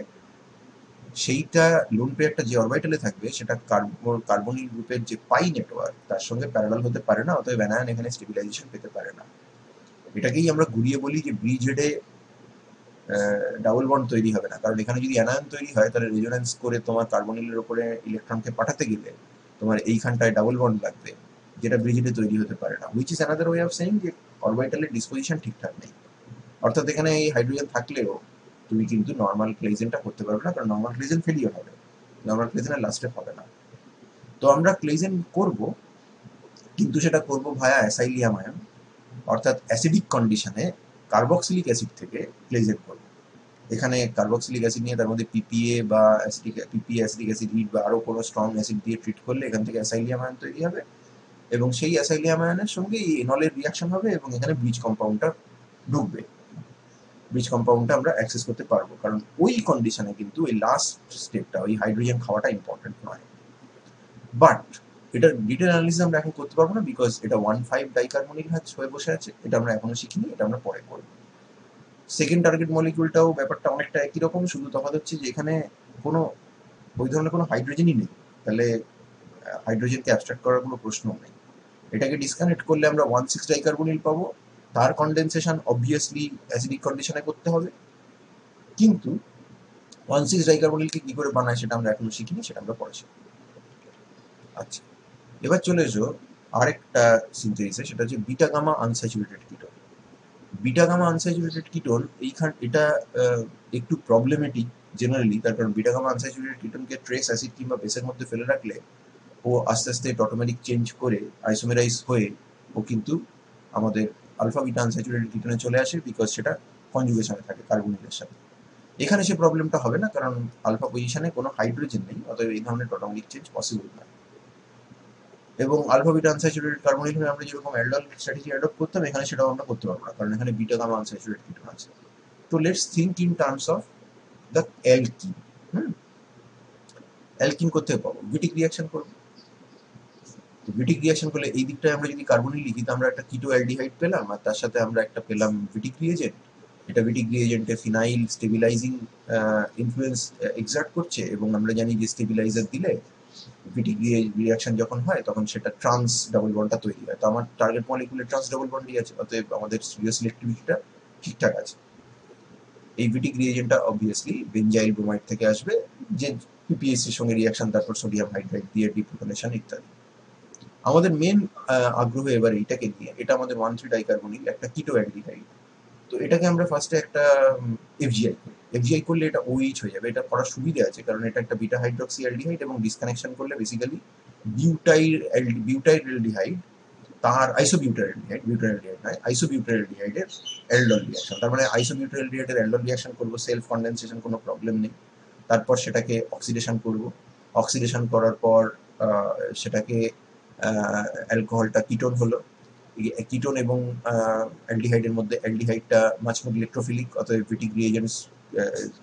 সেইটা লোন পেয়ারটা যে অরবিটালে থাকবে সেটা কার্বনিল গ্রুপের যে পাই নেটওয়ার্ক তার সঙ্গে প্যারালাল হতে পারে না, অতএব অ্যানায়ন এখানে স্টেবিলাইজেশন পেতে পারে না। এটাকেই আমরা ঘুরিয়ে বলি যে ব্রিজেডে ডাবল বন্ড তৈরি হবে না, কারণ এখানে যদি অ্যানায়ন তৈরি হয় তাহলে রেজোনেন্স করে তোমার কার্বনিলের উপরে ইলেকট্রনকে পাঠাতে গেলে তোমার এইখানটায় ডাবল বন্ড লাগবে, যেটা ব্রিজেডে তৈরি হতে পারে না, which is another way of saying যে অরবিটালের ডিসপোজিশন ঠিকঠাক নেই। অর্থাৎ এখানে এই হাইড্রোজেন থাকলেও তুমি কিন্তু নর্মাল ক্লেজেনটা করতে পারবে না, কারণ নর্মাল ক্লেজেন ফেলিওর হবে, নর্মাল ক্লেজেনের লাস্টে হবে না। তো আমরা ক্লেজেন করব, কিন্তু সেটা করব ভায়া অ্যাসাইলিয়াম আয়ন, অর্থাৎ অ্যাসিডিক কন্ডিশনে কার্বক্সিলিক অ্যাসিড থেকে ক্লেজেন করব। এখানে কার্বক্সিলিক অ্যাসিড নিয়ে তার মধ্যে পিপিএ বা পিপিএ অ্যাসিডিক অ্যাসিড হিট বা আরও কোনো স্ট্রং অ্যাসিড দিয়ে ট্রিট করলে এখান থেকে অ্যাসাইলিয়াম আয়ন তৈরি হবে, এবং সেই অ্যাসাইলিয়াম আয়নের সঙ্গে এই এনলের রিয়াকশন হবে এবং এখানে ব্রিজ কম্পাউন্ডটা ঢুকবে। ব্রিজ কম্পাউন্ডটা আমরা অ্যাক্সেস করতে পারবো, কারণ ওই কন্ডিশনে কিন্তু ওই লাস্ট স্টেপটা, ওই হাইড্রোজেন খাওয়াটা ইম্পর্টেন্ট নয়। বাট এটার ডিটেল অ্যানালিসিস আমরা এখন করতে পারবো না, বিকজ এটা 1,5 ডাইকার্বনিল হয়ে বসে আছে, এটা আমরা এখনো শিখিনি, এটা আমরা পরে করবো। সেকেন্ড টার্গেট মলিকিউলটাও ব্যাপারটা অনেকটা একই রকম, শুধু তফাৎ হচ্ছে যে এখানে কোনো ওই ধরনের কোনো হাইড্রোজেনই নেই, তাহলে হাইড্রোজেনকে অ্যাবস্ট্রাক্ট করার কোনো প্রশ্ন নেই। এটাকে ডিসকানেক্ট করলে আমরা 1,6 ডাইকার্বনিল পাবো, তার কন্ডেনসেশন অবভিয়াসলি অ্যাসিডিক কন্ডিশনে করতে হবে, কিন্তু 1,6 ডাইকার্বনিলকে কি করে বানায় সেটা আমরা এখনো শিখিনি, সেটা আমরা পরে শিখব। আচ্ছা, এবার চলে এসো আরেকটা সিনথেসিসে, সেটা হচ্ছে beta gamma unsaturated ketone. Beta gamma unsaturated ketone এটা একটু প্রবলেমেটিক জেনারেলি, তার কারণ বিটা গামা আনস্যাচুরেটেড কিটোনকে ট্রেস অ্যাসিড কিংবা বেসের মধ্যে ফেলে রাখলে ও আস্তে আস্তে টটোমেরিক চেঞ্জ করে আইসোমেরাইজ হয়ে ও কিন্তু আমাদের আলফা বিটা আনস্যাচুরেটেড কিটোনে চলে আসে, বিকজ সেটা কনজুগেশনে থাকে কার্বনিলের সাথে। এখানে সে প্রবলেমটা হবে না, কারণ আলফা পজিশনে কোনো হাইড্রোজেন নেই, অতএব এই ধরনের টটোমেরিক চেঞ্জ পসিবল নয়। এবং আলফা বিটা আনস্যাচুরেটেড কার্বনিল হয়ে আমরা যেরকম অ্যালডল স্ট্র্যাটেজি অ্যাডপ্ট করতাম, এখানে সেটাও আমরা করতে পারবো না, কারণ এখানে বিটা গামা আনস্যাচুরেটেড কিটোন আছে। তো let's think in terms of the alkyne. Alkyne করতে পাবো, ভিটিক রিয়াকশন করবো। তো ভিটিক রিয়াকশন করলে এই দিকটায় আমরা যদি কার্বনিল লিখি, তো আমরা একটা কিটো অ্যালডিহাইড পেলাম, আর তার সাথে আমরা একটা পেলাম ভিটিক রিয়েজেন্ট। এটা ভিটিক রিয়েজেন্টে ফিনাইল স্টেবিলাইজিং ইনফ্লুয়েন্স এক্সার্ট করছে, এবং আমরা জানি যে স্টেবিলাইজার দিলে ভিটিক রিয়াকশন যখন হয় তখন সেটা ট্রান্স ডাবল বন্ডটা তৈরি হয়। তো আমার টার্গেট মলিকুলে ট্রান্স ডাবল বন্ডই আছে, অতএব আমাদের স্টিরিও সিলেক্টিভিটিটা ঠিকঠাক আছে। এই ভিটিক রিয়েজেন্টটা অবভিয়াসলি বেনজাইল ব্রোমাইড থেকে আসবে, যে পিপিএসসির সঙ্গে রিয়াকশন, তারপর সোডিয়াম হাইড্রাইড দিয়ে ডিপ্রোটনেশন ইত্যাদি। আমাদের মেন আগ্রহ এবার এইটাকে নিয়ে, এটা আমাদের 1,3 ডাইকার্বনিল একটা কিটো অ্যালডিহাইড। তো এটাকে আমরা ফার্স্টে একটা এফজিআই করি, এফজিআই করলে এটা ওইচ হয়ে যাবে। এটা করার সুবিধা আছে কারণ এটা একটা বিটা হাইড্রক্সি অ্যালডিহাইড এবং ডিসকানেকশন করলে বেসিক্যালি বিউটাইল তার বিউটাইল নয়, আইসোবিউটাইলডিহাইডের অ্যালডল রিয়াকশন। তার মানে আইসোবিউটাইলডিহাইডের অ্যালডল রিয়াকশন করবো, সেলফ কনডেনসেশন, কোনো প্রবলেম নেই। তারপর সেটাকে অক্সিডেশন করব, অক্সিডেশন করার পর সেটাকে অ্যালকোহলটা কিটোন হলো। কিটোন এবং অ্যালডিহাইডের মধ্যে অ্যালডিহাইডটা মাছ মোর ইলেকট্রোফিলিক, অতএব ভিটিক রিএজেন্টস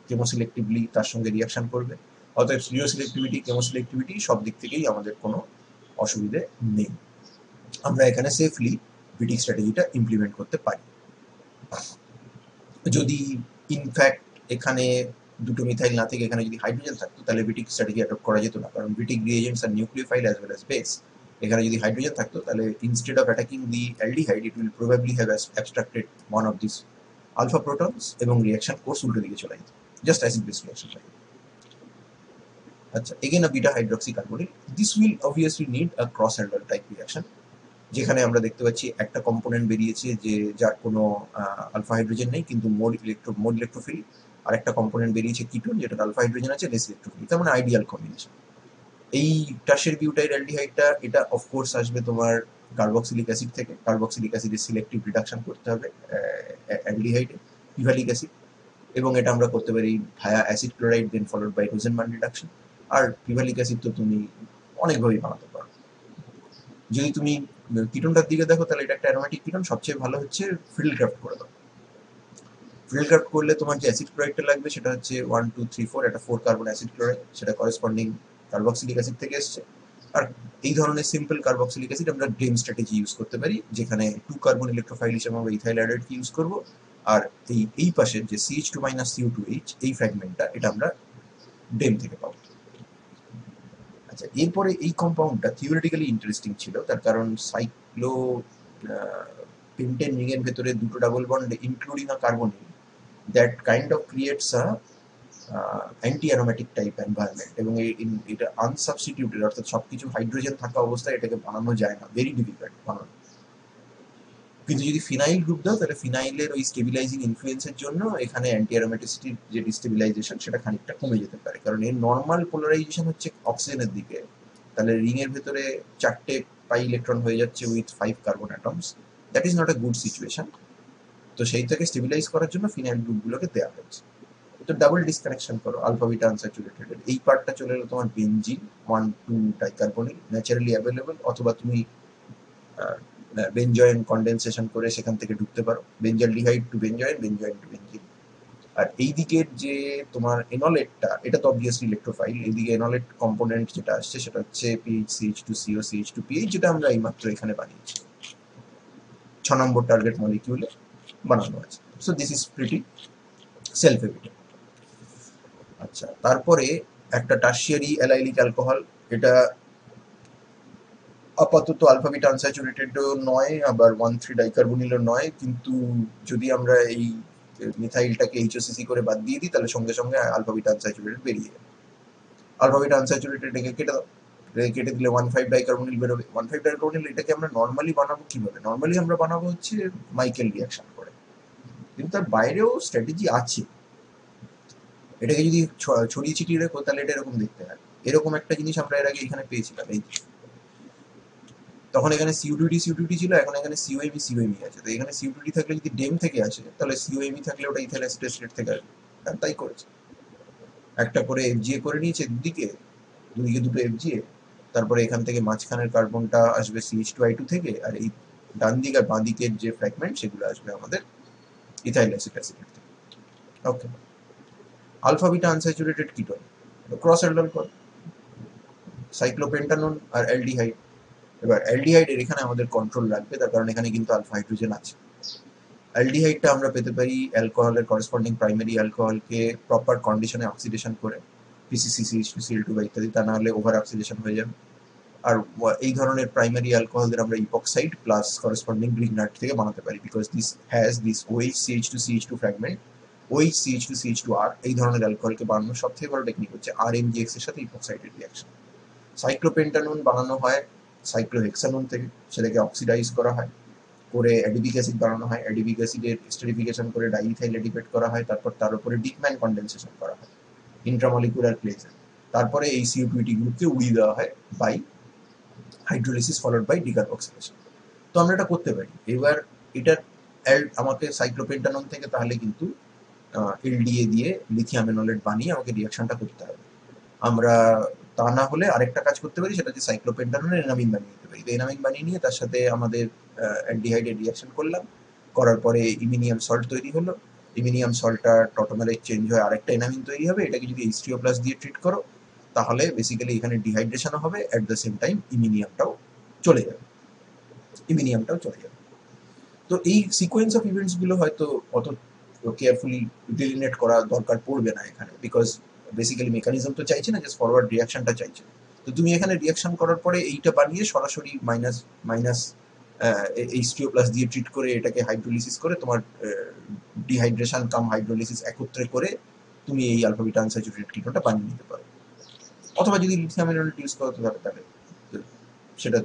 কেমোসিলেক্টিভলি তার সঙ্গে রিয়াকশন করবে। অতএব লিওসিলেক্টিভিটি, কেমোসিলেক্টিভিটি সব দিক থেকেই আমাদের কোনো অসুবিধে নেই। আমরা এখানে সেফলি ভিটিক স্ট্র্যাটেজিটা ইমপ্লিমেন্ট করতে পারি। যদি ইনফ্যাক্ট এখানে দুটো মিথাইল না থেকে এখানে যদি হাইড্রোজেন থাকতো তাহলে ভিটিক স্ট্র্যাটেজি অ্যাডপ্ট করা যেত না, কারণ ভিটিক রিএজেন্টস আর nucleophile as well as base. এখানে যদি হাইড্রোজেন থাকতো তাহলে instead of attacking the aldehyde it will probably have abstracted one of this alpha protons এবং রিয়াকশন কোর্স উল্টো দিকে চলে যেত, জাস্ট অ্যাসিড বেস রিয়াকশন। আচ্ছা, again a beta hydroxy carbonyl, this will obviously need a cross handle type reaction, যেখানে আমরা দেখতে পাচ্ছি একটা কম্পোনেন্ট বেরিয়েছে যে যার কোনো আলফা হাইড্রোজেন নেই কিন্তু মোড ইলেকট্রোফিলিক, আর একটা কম্পোনেন্ট বেরিয়েছে কিটোন যেটা আলফা হাইড্রোজেন আছে লেস ইলেকট্রোফিলিক। তার মানে আইডিয়াল কম্বিনেশন। এই টার্সিয়ারি বিউটাইল অ্যালডিহাইডটা এটা অফকোর্স আসবে তোমার কার্বক্সিলিক অ্যাসিড থেকে। কার্বক্সিলিক অ্যাসিডের সিলেক্টিভ রিডাকশন করতে হবে অ্যালডিহাইডে, পিভালিক অ্যাসিড, এবং এটা আমরা করতে পারি via acid chloride then followed by Rosenmund reduction. আর পিভালিক অ্যাসিড তো তুমি অনেকভাবেই বানাতে পারো। যদি তুমি কিটোনটার দিকে দেখো তাহলে এটা একটা অ্যারোমেটিক কিটোন, সবচেয়ে ভালো হচ্ছে ফিল্ড ক্রাফট করে দাও। ফিল্ড ক্রাফট করলে তোমার যে অ্যাসিড ক্লোরাইডটা লাগবে সেটা হচ্ছে 1 2 3 4, একটা 4 কার্বন অ্যাসিড ক্লোরাইড, সেটা করেসপন্ডিং কার্বক্সিলিক অ্যাসিড থেকে এসছে। আর এই ধরনের সিম্পল কার্বক্সিলিক অ্যাসিড আমরা ড্রেম স্ট্র্যাটেজি ইউজ করতে পারি, যেখানে 2 কার্বন ইলেকট্রোফাইল হিসেবে আমরা ইথাইল অ্যাডাইডকে ইউজ করবো, আর এই পাশের যে CH2 - CO2H এই ফ্র্যাগমেন্টটা এটা আমরা ড্রেম থেকে পাবো। আচ্ছা, এরপরে এই কম্পাউন্ডটা থিওরিটিক্যালি ইন্টারেস্টিং ছিল, তার কারণ সাইক্লো পেন্টেন রিংয়ের ভেতরে দুটো double bond including a carbonyl, that kind of creates a anti aromatic type environment, এবং এটা আনসাবস্টিটিউটেড, অর্থাৎ সবকিছু হাইড্রোজেন থাকা অবস্থায় এটাকে বানানো যায় না, ভেরি ডিফিকাল্ট বানানো। কিন্তু যদি ফিনাইল গ্রুপ দাও তাহলে ফিনাইলের ওই স্টেবিলাইজিং ইনফ্লুয়েন্সের জন্য এখানে অ্যান্টি অ্যারোমেটিসিটির যে ডিস্টেবিলাইজেশন সেটা খানিকটা কমে যেতে পারে, কারণ এর নর্মাল পোলারাইজেশন হচ্ছে অক্সিজেনের দিকে। তাহলে রিং এর ভেতরে 4টে পাই ইলেকট্রন হয়ে যাচ্ছে with 5 carbon atoms, that is not a good situation. তো সেইটাকে স্টেবিলাইজ করার জন্য ফিনাইল গ্রুপগুলোকে দেওয়া হয়েছে। তো ডাবল ডিসকানেকশন করো আলফা বিটা আনস্যাচুরেটেড, এই পার্টটা চলে এলো তোমার বেনজিন 1 2 ডাইকার্বনিল ন্যাচারালি অ্যাভেলেবল, অথবা তুমি বেনজয়েন কন্ডেনসেশন করে সেখান থেকে ঢুকতে পারো, বেঞ্জালডিহাইড টু বেনজয়েন, বেনজয়েন টু বেনজিন। আর এই দিকের যে তোমার এনলেটটা এটা তো অবভিয়াসলি ইলেকট্রোফাইল, এইদিকে এনলেট কম্পোনেন্ট যেটা আসছে সেটা হচ্ছে PHCH2CO CH2PH, যেটা আমরা এইমাত্র এখানে বানিয়েছি 6 নম্বর টার্গেট মলিকিউলে বানানো আছে। So this is pretty self evident. আচ্ছা, তারপরে একটা টার্সিয়ারি অ্যালাইলিক অ্যালকোহল, এটা আপাতত আলফা বিটা আনস্যাচুরেটেডও নয় আবার 1,3 ডাইকার্বনিলও নয়, কিন্তু যদি আমরা এই মিথাইলটাকে HOCC করে বাদ দিয়ে দিই তাহলে সঙ্গে সঙ্গে আলফা বিটা আনস্যাচুরেটেড বেরিয়ে যাবে। আলফা বিটা আনস্যাচুরেটেড এটাকে কেটে দাও, কেটে দিলে 1,5 ডাইকার্বনিল বেরোবে। 1,5 ডাইকার্বনিল এটাকে আমরা নর্মালি বানাবো কিভাবে? নর্মালি আমরা বানাবো হচ্ছে মাইকেল রিয়াকশন করে, কিন্তু তার বাইরেও স্ট্র্যাটেজি আছে। এটাকে যদি ছড়িয়ে ছিটিয়ে রেখো তাহলে এটা এরকম দেখতে হয়। এরকম একটা জিনিস আমরা এর আগে এখানে পেয়েছিলাম, এই তখন এখানে সিউটিউটি ছিল, এখন এখানে সিওএমই আছে। তো এখানে সিউটিউটি থাকলে যদি ডেম থেকে আসে তাহলে সিওএমই থাকলে ওটা ইথাইল অ্যাসিটেট থেকে আসবে, আর তাই করেছে। একটা করে এফজিএ করে নিয়েছে দুদিকে দুটো এফজিএ, তারপরে এখান থেকে মাঝখানের কার্বনটা আসবে CH2I2 থেকে, আর এই ডান দিক আর বাঁ দিকের যে ফ্র্যাগমেন্ট সেগুলো আসবে আমাদের ইথাইল অ্যাসিটেট থেকে। Okay, alpha beta unsaturated ketone cross handle কর সাইক্লোপেন্টানন আর অ্যালডিহাইড। এবার অ্যালডিহাইডের এখানে আমাদের কন্ট্রোল লাগবে, তার কারণ এখানে কিন্তু আলফা হাইড্রোজেন আছে। অ্যালডিহাইডটা আমরা পেতে পারি অ্যালকোহলের করেসপন্ডিং প্রাইমারি অ্যালকোহলকে প্রপার কন্ডিশনে অক্সিডেশন করে, PCC CH2Cl2 বা ইত্যাদি, তা না হলে ওভার অক্সিডেশন হয়ে যাবে। আর এই ধরনের প্রাইমারি অ্যালকোহলদের আমরা ইপক্সাইড প্লাস করেসপন্ডিং গ্রিগনাট থেকে বানাতে পারি, because this has this OH CH2 fragment, OH CH2 এই ধরনের অ্যালকোহলকে বানানোর সবথেকে বড় টেকনিক হচ্ছে RMGX এর সাথে ইপক্সাইডের রিয়াকশন। সাইক্লোপেন্টানন বানানো হয় সাইক্লোহেক্সানন থেকে, সেটাকে অক্সিডাইজ করা হয়, করে অ্যাডিবিক অ্যাসিড বানানো হয়, অ্যাডিবিক অ্যাসিডের এস্টারিফিকেশন করে ডাইইথাইল অ্যাডিপেট করা হয়, তারপর তার উপরে ডিকম্যান কন্ডেনসেশন করা হয় ইন্ট্রামলিকুলার প্লেসে, তারপরে এই CO2 গ্রুপকে উড়িয়ে দেওয়া হয় by hydrolysis followed by decarboxylation. তো আমরা এটা করতে পারি। এবার এটার আমাকে সাইক্লোপেন্টানন থেকে তাহলে কিন্তু LDA দিয়ে লিথিয়াম এনোলেট বানিয়ে আমাকে রিয়াকশনটা করতে হবে। আমরা তা না হলে আরেকটা কাজ করতে পারি, সেটা হচ্ছে সাইক্লোপেন্টাননের এনামিন বানিয়ে নিতে পারি। এনামিন বানিয়ে নিয়ে তার সাথে আমাদের অ্যালডিহাইডের রিয়াকশন করলাম, করার পরে ইমিনিয়াম সল্ট তৈরি হলো। ইমিনিয়াম সল্টটা টটোমেরাইট চেঞ্জ হয়ে আরেকটা এনামিন তৈরি হবে। এটাকে যদি H3O+ দিয়ে ট্রিট করো তাহলে বেসিক্যালি এখানে ডিহাইড্রেশনও হবে, অ্যাট দ্য সেম টাইম ইমিনিয়ামটাও চলে যাবে। তো এই সিকোয়েন্স অফ ইভেন্টসগুলো হয়তো অত কেয়ারফুলি ডিলিনেট করা দরকার পড়বে না এখানে, বিকজ বেসিক্যালি মেকানিজম তো চাইছে না, জাস্ট ফরওয়ার্ড রিয়াকশনটা চাইছে। তো তুমি এখানে রিয়াকশন করার পরে এইটা বানিয়ে সরাসরি মাইনাস মাইনাস H3O+ দিয়ে ট্রিট করে এটাকে হাইড্রোলিসিস করে তোমার ডিহাইড্রেশন কাম হাইড্রোলিসিস একত্রে করে তুমি এই আলফা বিটা আনস্যাচুরেটেড কিটোনটা বানিয়ে নিতে পারো। অথবা যদি লিথিয়াম এনোলেট ইউজ করো তাহলে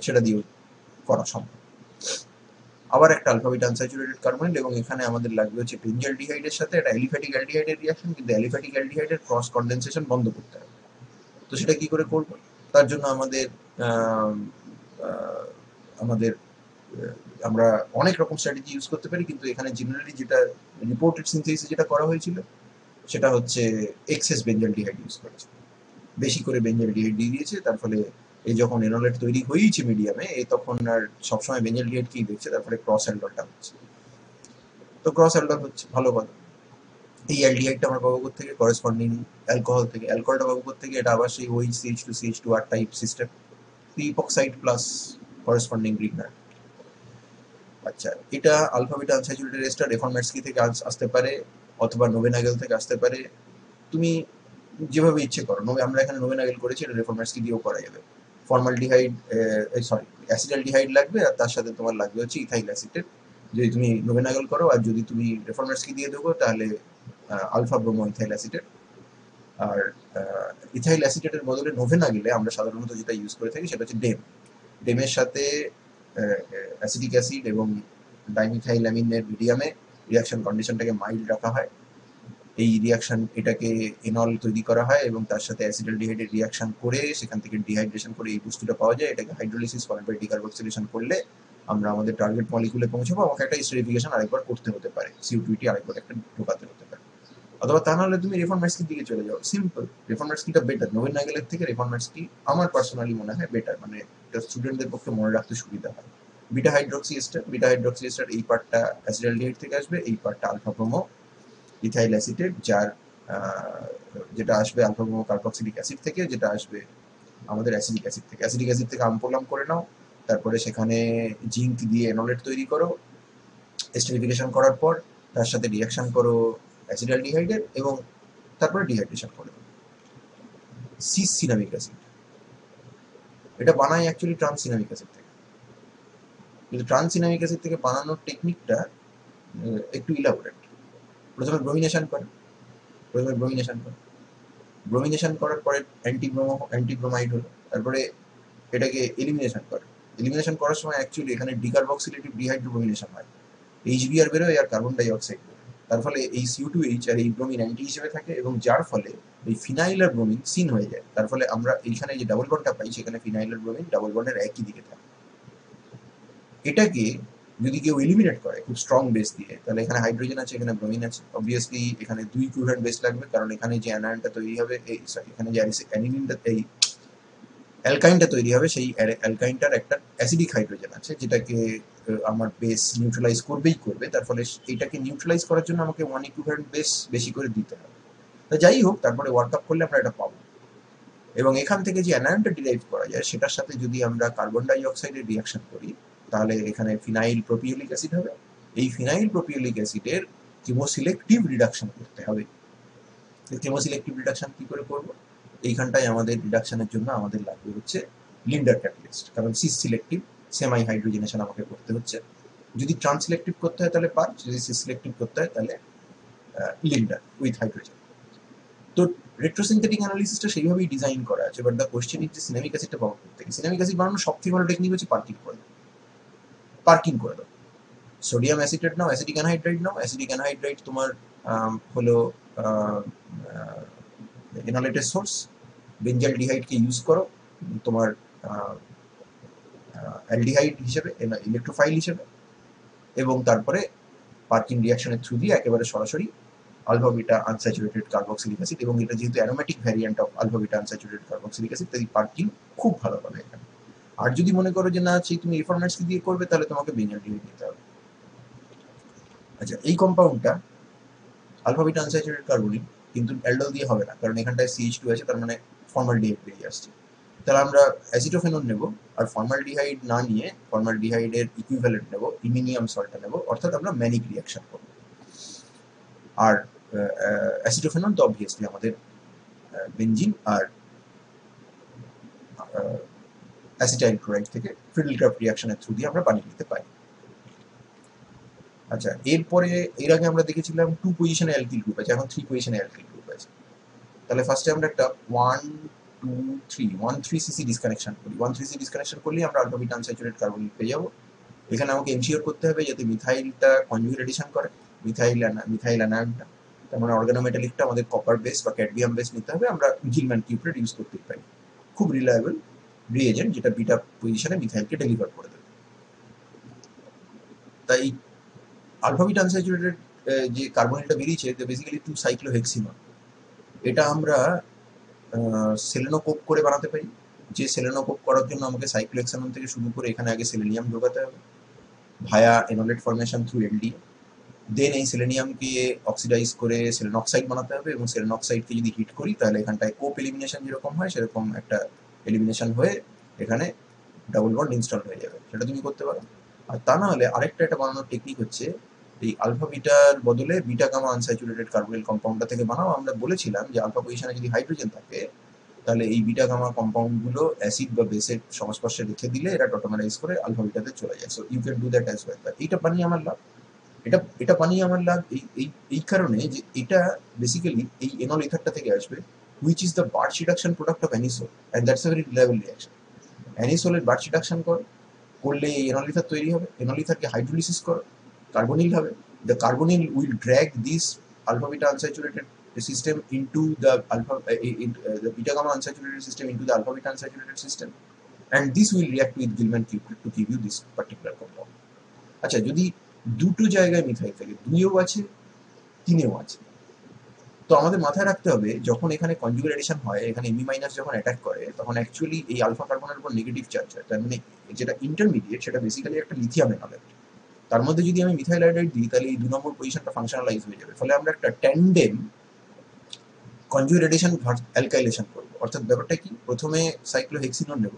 সেটা দিয়েও করা সম্ভব। আবার একটা আলফা বিটা আনস্যাচুরেটেড কার্বনেট, এবং এখানে আমাদের লাগবে হচ্ছে বেঞ্জালডিহাইডের সাথে একটা অ্যালিফ্যাটিক অ্যালডিহাইডের রিয়াকশন, কিন্তু অ্যালিফ্যাটিক অ্যালডিহাইডের ক্রস কনডেনসেশন বন্ধ করতে হবে। তো সেটা কি করে করব? তার জন্য আমাদের আমাদের আমরা অনেক রকম স্ট্র্যাটেজি ইউজ করতে পারি, কিন্তু এখানে জেনারেলি যেটা রিপোর্টেড সিনথেসিস যেটা করা হয়েছিল সেটা হচ্ছে এক্সেস বেঞ্জালডিহাইড ইউজ করেছে, বেশি করে বেঞ্জালডিহাইড দিয়ে দিয়েছে। তার ফলে এই যখন এনোলেট তৈরি হয়েছে মিডিয়ামে, তখন আর সবসময় বেঞ্জালডিহাইডকেই দেখছে, তারপরে ক্রস অ্যালডলটা হচ্ছে। তো ক্রস অ্যালডল হচ্ছে ভালো কথা। এই অ্যালডিহাইডটা আমরা পাবো থেকে করেসপন্ডিং অ্যালকোহল থেকে, অ্যালকোহলটা পাবো থেকে, এটা আবার সেই OH CH2CH2R type system, epoxide plus corresponding Grignard. আচ্ছা, এটা alpha beta unsaturated ester Reformatsky থেকে আসতে পারে, অথবা নোভেনাগেল থেকে আসতে পারে। তুমি যেভাবে ইচ্ছে করো। আমরা এখানে নোভেনাগেল করেছি, এটা রেফরম্যাটস্কি দিয়েও করা যাবে। ফর্মালডিহাইড অ্যাসিটালডিহাইড লাগবে, আর তার সাথে তোমার লাগবে হচ্ছে ইথাইল অ্যাসিটেট, যদি তুমি নোভেনাগেল করো। আর যদি তুমি রেফরম্যাটস্কি দিয়ে দেবো তাহলে আলফা ব্রোমো ইথাইল অ্যাসিটেট। আর ইথাইল অ্যাসিটেটের বদলে নোভেনাগেলে আমরা সাধারণত যেটা ইউজ করে থাকি সেটা হচ্ছে ডেমের সাথে অ্যাসিটিক অ্যাসিড এবং ডাইমিথাইলামিনের মিডিয়ামে রিয়াকশন কন্ডিশনটাকে মাইল্ড রাখা হয়। এই রিয়াকশন এটাকে এনল তৈরি করা হয় এবং তার সাথে অ্যাসিটালডিহাইডের রিয়াকশন করে সেখান থেকে ডিহাইড্রেশন করে এই বস্তুটা পাওয়া যায়। এটাকে হাইড্রোলিসিস ফলোড বাই ডিকার্বক্সিলেশন করলে আমরা আমাদের টার্গেট মলিকুলে পৌঁছাবো। আমাকে একটা এস্টারিফিকেশন আরেকবার করতে হতে পারে, CO2 আরেকবার একটা ঢোকাতে হতে পারে, অথবা তা নাহলে তুমি রেফরম্যাটস্কির দিকে চলে যাও। Simple, রেফরম্যাটস্কিটা better. নোভেনাগেলের থেকে রেফরম্যাটস্কি আমার পার্সোনালি মনে হয় বেটার, মানে এটা স্টুডেন্টদের পক্ষে মনে রাখতে সুবিধা হয়। বিটা হাইড্রক্সি এস্টার এই পার্টটা অ্যাসিটালডিহাইড থেকে আসবে, এই পার্টটা আলফা ব্রোমো ইথাইল অ্যাসিটেট, যার যেটা আসবে আলফা ব্রোমো কার্বক্সিলিক অ্যাসিড থেকে, যেটা আসবে আমাদের অ্যাসিডিক অ্যাসিড থেকে। অ্যাসিডিক অ্যাসিড থেকে আমপোলাম করে নাও, তারপরে সেখানে জিঙ্ক দিয়ে এনোলেট তৈরি করো, এস্টারিফিকেশন করার পর তার সাথে রিয়াকশন করো অ্যাসিটালডিহাইডের, এবং তারপরে ডিহাইড্রেশন করে দেবো। সিস সিনামিক অ্যাসিড, এটা বানায় অ্যাকচুয়ালি ট্রান্স সিনামিক অ্যাসিড থেকে, কিন্তু ট্রান্স সিনামিক অ্যাসিড থেকে বানানোর টেকনিকটা একটু ইলাবোরেট। প্রথমে ব্রোমিনেশন করে, ব্রোমিনেশন করার পরে অ্যান্টিব্রোমাইড হলো, তারপরে এটাকে এলিমিনেশন করার সময় অ্যাকচুয়ালি এখানে ডিকার্বক্সিলেটিভ ডিহাইড্রোব্রোমিনেশন হয়, HBr বেরোয় আর কার্বন ডাই অক্সাইড বেরোয়। তার ফলে এই CO2H আর এই ব্রোমিন অ্যান্টি হিসেবে থাকে, এবং যার ফলে এই ফিনাইল আর ব্রোমিন সিন হয়ে যায়। তার ফলে আমরা এইখানে যে ডাবল বন্ডটা পাই সেখানে ফিনাইল আর ব্রোমিন ডাবল বন্ডের একই দিকে থাকে। এটাকে যদি কেউ এলিমিনেট করে খুব স্ট্রং বেস দিয়ে, তাহলে এখানে হাইড্রোজেন আছে, এখানে ব্রোমিন আছে, অবভিয়াসলি এখানে 2 ইকুইভ্যালেন্ট বেস লাগবে, কারণ এখানে যে অ্যানায়নটা তৈরি হবে, এখানে যে অ্যানিলিনটা এই অ্যালকাইনটা তৈরি হবে, সেই অ্যালকাইনটার একটা অ্যাসিডিক হাইড্রোজেন আছে, যেটাকে আমার বেস নিউট্রালাইজ করবে। তার ফলে এইটাকে নিউট্রালাইজ করার জন্য আমাকে 1 ইকুইভ্যালেন্ট বেস বেশি করে দিতে হবে। তা যাই হোক, তারপরে ওয়ার্কআপ করলে আমরা এটা পাবো, এবং এখান থেকে যে অ্যানায়নটা ডিরাইভ করা যায় সেটার সাথে যদি আমরা কার্বন ডাই অক্সাইডের রিয়াকশন করি, তাহলে এখানে ফিনাইল প্রোপিওলিক অ্যাসিড হবে। এই ফিনাইল প্রোপিওলিক অ্যাসিডের কেমোসিলেক্টিভ রিডাকশন করতে হবে। কেমোসিলেক্টিভ রিডাকশন কি করে করব? এইখানটায় আমাদের রিডাকশনের জন্য আমাদের লাগবে হচ্ছে লিন্ডার ক্যাটালিস্ট, কারণ সিস সিলেক্টিভ সেমাই হাইড্রোজেনেশন আমাকে করতে হচ্ছে। যদি ট্রান্স সিলেক্টিভ করতে হয় তাহলে পার্চ, যদি সিস সিলেক্টিভ করতে হয় তাহলে লিন্ডার উইথ হাইড্রোজেন। তো রেট্রোসিনথেটিক অ্যানালিসিসটা সেইভাবেই ডিজাইন করা আছে। বাট দ্য কোশ্চেন ইজ যে সিনামিক অ্যাসিডটা পাওয়ার করতে, সিনামিক অ্যাসিড বানানোর সবথেকে ভালো টেকনিক হচ্ছে পার্কিং করে দাও। সোডিয়াম অ্যাসিটেট নাও, অ্যাসিটিক অ্যানহাইড্রাইড নাও। অ্যাসিটিক অ্যানহাইড্রাইড তোমার হলো এনলেটের সোর্স। বেঞ্জাল ডিহাইডকে ইউজ করো তোমার অ্যালডিহাইড হিসেবে, ইলেকট্রোফাইল হিসেবে, এবং তারপরে পার্কিং রিয়াকশনের থ্রু দিয়ে একেবারে সরাসরি alpha beta unsaturated carboxylic acid, এবং এটা যেহেতু aromatic variant of alpha beta unsaturated carboxylic acid, তাই পার্কিং খুব ভালো পাবে এখানে। আর যদি মনে করো যে না সেই তুমি রিফর্মার্সকে দিয়ে করবে, তাহলে তোমাকে বেঞ্জাল ডিহাইড নিতে হবে। আচ্ছা, এই কম্পাউন্ডটা আলফা বিটা আনস্যাচুরেটেড কার্বনিক, কিন্তু অ্যালডল দিয়ে হবে না, কারণ এখানটায় CH2 আছে, তার মানে ফর্মালডিহাইড বেরিয়ে আসছে। তাহলে আমরা অ্যাসিটোফেনন নেব, আর ফর্মালডিহাইড না নিয়ে ফর্মালডিহাইডের ইকুইভ্যালেন্ট নেব, ইমিনিয়াম সল্টটা নেব, অর্থাৎ আমরা ম্যানিক রিয়াকশন করব। আর অ্যাসিটোফেনন তো অবভিয়াসলি আমাদের বেনজিন আর অ্যাসিটাইল ক্লোরাইড থেকে ফ্রিডেল-ক্রাফট রিয়াকশনের থ্রু দিয়ে আমরা বানিয়ে নিতে পারি। আচ্ছা, এরপরে এর আগে আমরা দেখেছিলাম 2 পজিশনে অ্যালকিল গ্রুপ আছে, এখন 3 পজিশনে অ্যালকিল গ্রুপ আছে। তাহলে ফার্স্টে আমরা একটা 1,2,3 সিসি ডিসকানেকশন করি। 1,3 ডিসকানেকশন করলেই আমরা আলফা বিটা আনস্যাচুরেটেড কার্বনিক পেয়ে যাবো। এখানে আমাকে এনশিওর করতে হবে যাতে মিথাইলটা কনজুগেট এডিশন করে, মিথাইল অ্যানায়নটা, তার মানে অর্গানোমেটালিকটা আমাদের কপার বেস বা ক্যাডমিয়াম বেস নিতে হবে। আমরা গিলম্যান কিউপ্রেট ইউজ করতে পারি, খুব রিলায়েবল রিএজেন্ট, যেটা বিটা পজিশনে মিথাইলকে ডেলিভার করে দেবে। তাই আলফা বিটা আনস্যাচুরেটেড যে কার্বনিলটা বেরিয়েছে, বেসিক্যালি 2 সাইক্লোহেক্সিনন। এটা আমরা সেলেনোকোপ করে বানাতে পারি। যে সেলেনোকোপ করার জন্য আমাকে সাইক্লোহেক্সানন থেকে শুরু করে এখানে আগে সেলেনিয়াম ঢোকাতে হবে ভায়া এনোলেট ফর্মেশন থ্রু এলডিএ। দেন এই সেলেনিয়ামকে অক্সিডাইজ করে সেলেন অক্সাইড বানাতে হবে, এবং সেলেন অক্সাইডকে যদি হিট করি তাহলে এখানটায় কোপ এলিমিনেশন যেরকম হয় সেরকম একটা এলিমিনেশন হয়ে এখানে ডাবল বন্ড ইনস্টল হয়ে যাবে। সেটা তুমি করতে পারো। আর তা না হলে আরেকটা এটা বানানোর টেকনিক হচ্ছে, এই আলফা বিটার বদলে বিটা গামা আনস্যাচুরেটেড কার্বনিল কম্পাউন্ডটা থেকে বানাও। আমরা বলেছিলাম যে আলফা পজিশনে যদি হাইড্রোজেন থাকে, তাহলে এই বিটা গামা কম্পাউন্ডগুলো অ্যাসিড বা বেসের সংস্পর্শে রেখে দিলে এরা টটোমারাইজ করে আলফা বিটাতে চলে যায়। So you can do that as well. এইটা বানিয়ে আমার লাভ, এটা বানিয়ে আমার লাভ এই কারণে যে এটা বেসিক্যালি এই এনল ইথারটা থেকে আসবে, which is the Birch reduction product of anisole, and that's a very reliable reaction. অ্যানিসোলের বার্চ রিডাকশন করলে এই এনল ইথার তৈরি হবে। এনল ইথারকে হাইড্রোলিসিস করো, কার্বনিল হবে। The carbonyl will drag this alpha beta unsaturated system into the the beta gamma unsaturated system into the alpha beta unsaturated system, and this will react with Gilman cuprid to give you this particular compound. আচ্ছা, যদি দুটো জায়গায় methyl থাকে, 2-এও আছে 3-এও আছে, তো আমাদের মাথায় রাখতে হবে যখন এখানে কনজুগেট এডিশন হয়, এখানে এমি মাইনাস যখন অ্যাটাক করে, তখন অ্যাকচুয়ালি এই আলফা কার্বনের উপর নেগেটিভ চার্জ হয়। তার মানে যেটা ইন্টারমিডিয়েট সেটা বেসিক্যালি একটা লিথিয়াম এনলেট। তার মধ্যে যদি আমি মিথাইল হাইড্রাইড দিই, তাহলে এই 2 নম্বর পজিশনটা ফাংশনালাইজ হয়ে যাবে। ফলে আমরা একটা ট্যান্ডেম কনজুগেট এডিশন অ্যালকাইলেশন করবো। অর্থাৎ ব্যাপারটা কি, প্রথমে সাইক্লোহেক্সিনন নেব,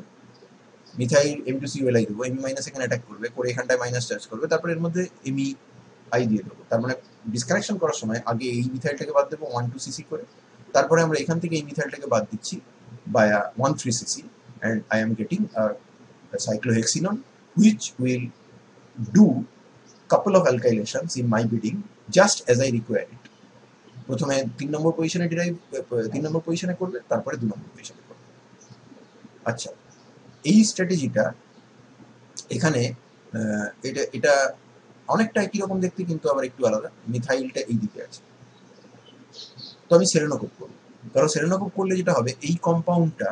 মিথাইল M2COLI দেবো, এমি মাইনাস এখানে অ্যাটাক করবে, করে এখানটায় মাইনাস চার্জ করবে, তারপরে এর মধ্যে এমি আই দিয়ে দেবো। তার মানে ডিসকানেকশন করার সময় আগে এই মিথাইলটাকে বাদ দেবো 1,2 সিসি করে, তারপরে আমরা এখান থেকে এই মিথাইলটাকে বাদ দিচ্ছি বায়া 1,3 CC, and I am getting cyclohexanone which will do couple of alkylations in my bidding just as I require it. প্রথমে 3 নম্বর পজিশনে 3 নম্বর পজিশনে করবে, তারপরে 2 নম্বর পজিশনে করবে। আচ্ছা, এই স্ট্র্যাটেজিটা এখানে এটা অনেকটা একই রকম দেখতে, কিন্তু আবার একটু আলাদা। মিথাইলটা এই দিকে আছে, তো আমি সেলেনোকোপ করবো। কারণ সেলেনোকোপ করলে যেটা হবে, এই কম্পাউন্ডটা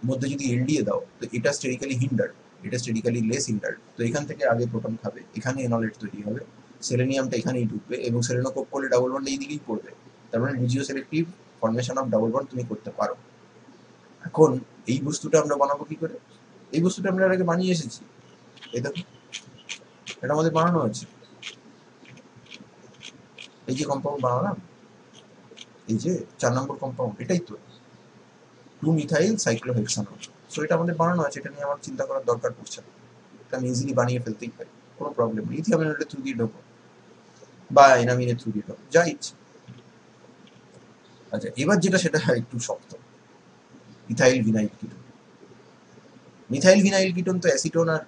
মধ্যে যদি এলডিএ দাও, তো এটা স্টেরিক্যালি হিন্ডার্ড, এটা স্টেরিক্যালি লেস হিন্ডার্ড। তো এখান থেকে আগে প্রোটন খাবে, এখানে এনলেট তৈরি হবে, সেলেনিয়ামটা এখানেই ঢুকবে, এবং সেলেনোকোপ করলে ডাবল বন্ড এই দিকেই পড়বে। তার মানে regioselective formation of double bond তুমি করতে পারো। এখন এই বস্তুটা আমরা বানাবো কি করে? এই বস্তুটা আমরা আগে বানিয়ে এসেছি, এই দেখো, এটা আমাদের বানানো আছে। এই যে কম্পাউন্ড বানালাম, এই যে 4 নম্বর কম্পাউন্ড, এটাই তো 2-মিথাইল সাইক্লোহেক্সানল। সো এটা আমাদের বানানো আছে, এটা নিয়ে আমার চিন্তা করার দরকার পড়ছে না, এটা আমি ইজিলি বানিয়ে ফেলতেই পারি, কোনো প্রবলেম নেই। লিথিয়াম এনলেটের থ্রু দিয়ে ঢোকো বা এনামিনের থ্রু দিয়ে ঢোকো, যা ইচ্ছে। আচ্ছা, এবার যেটা সেটা একটু শক্ত, ethyl vinyl ketone. Methyl vinyl ketone তো অ্যাসিটোন আর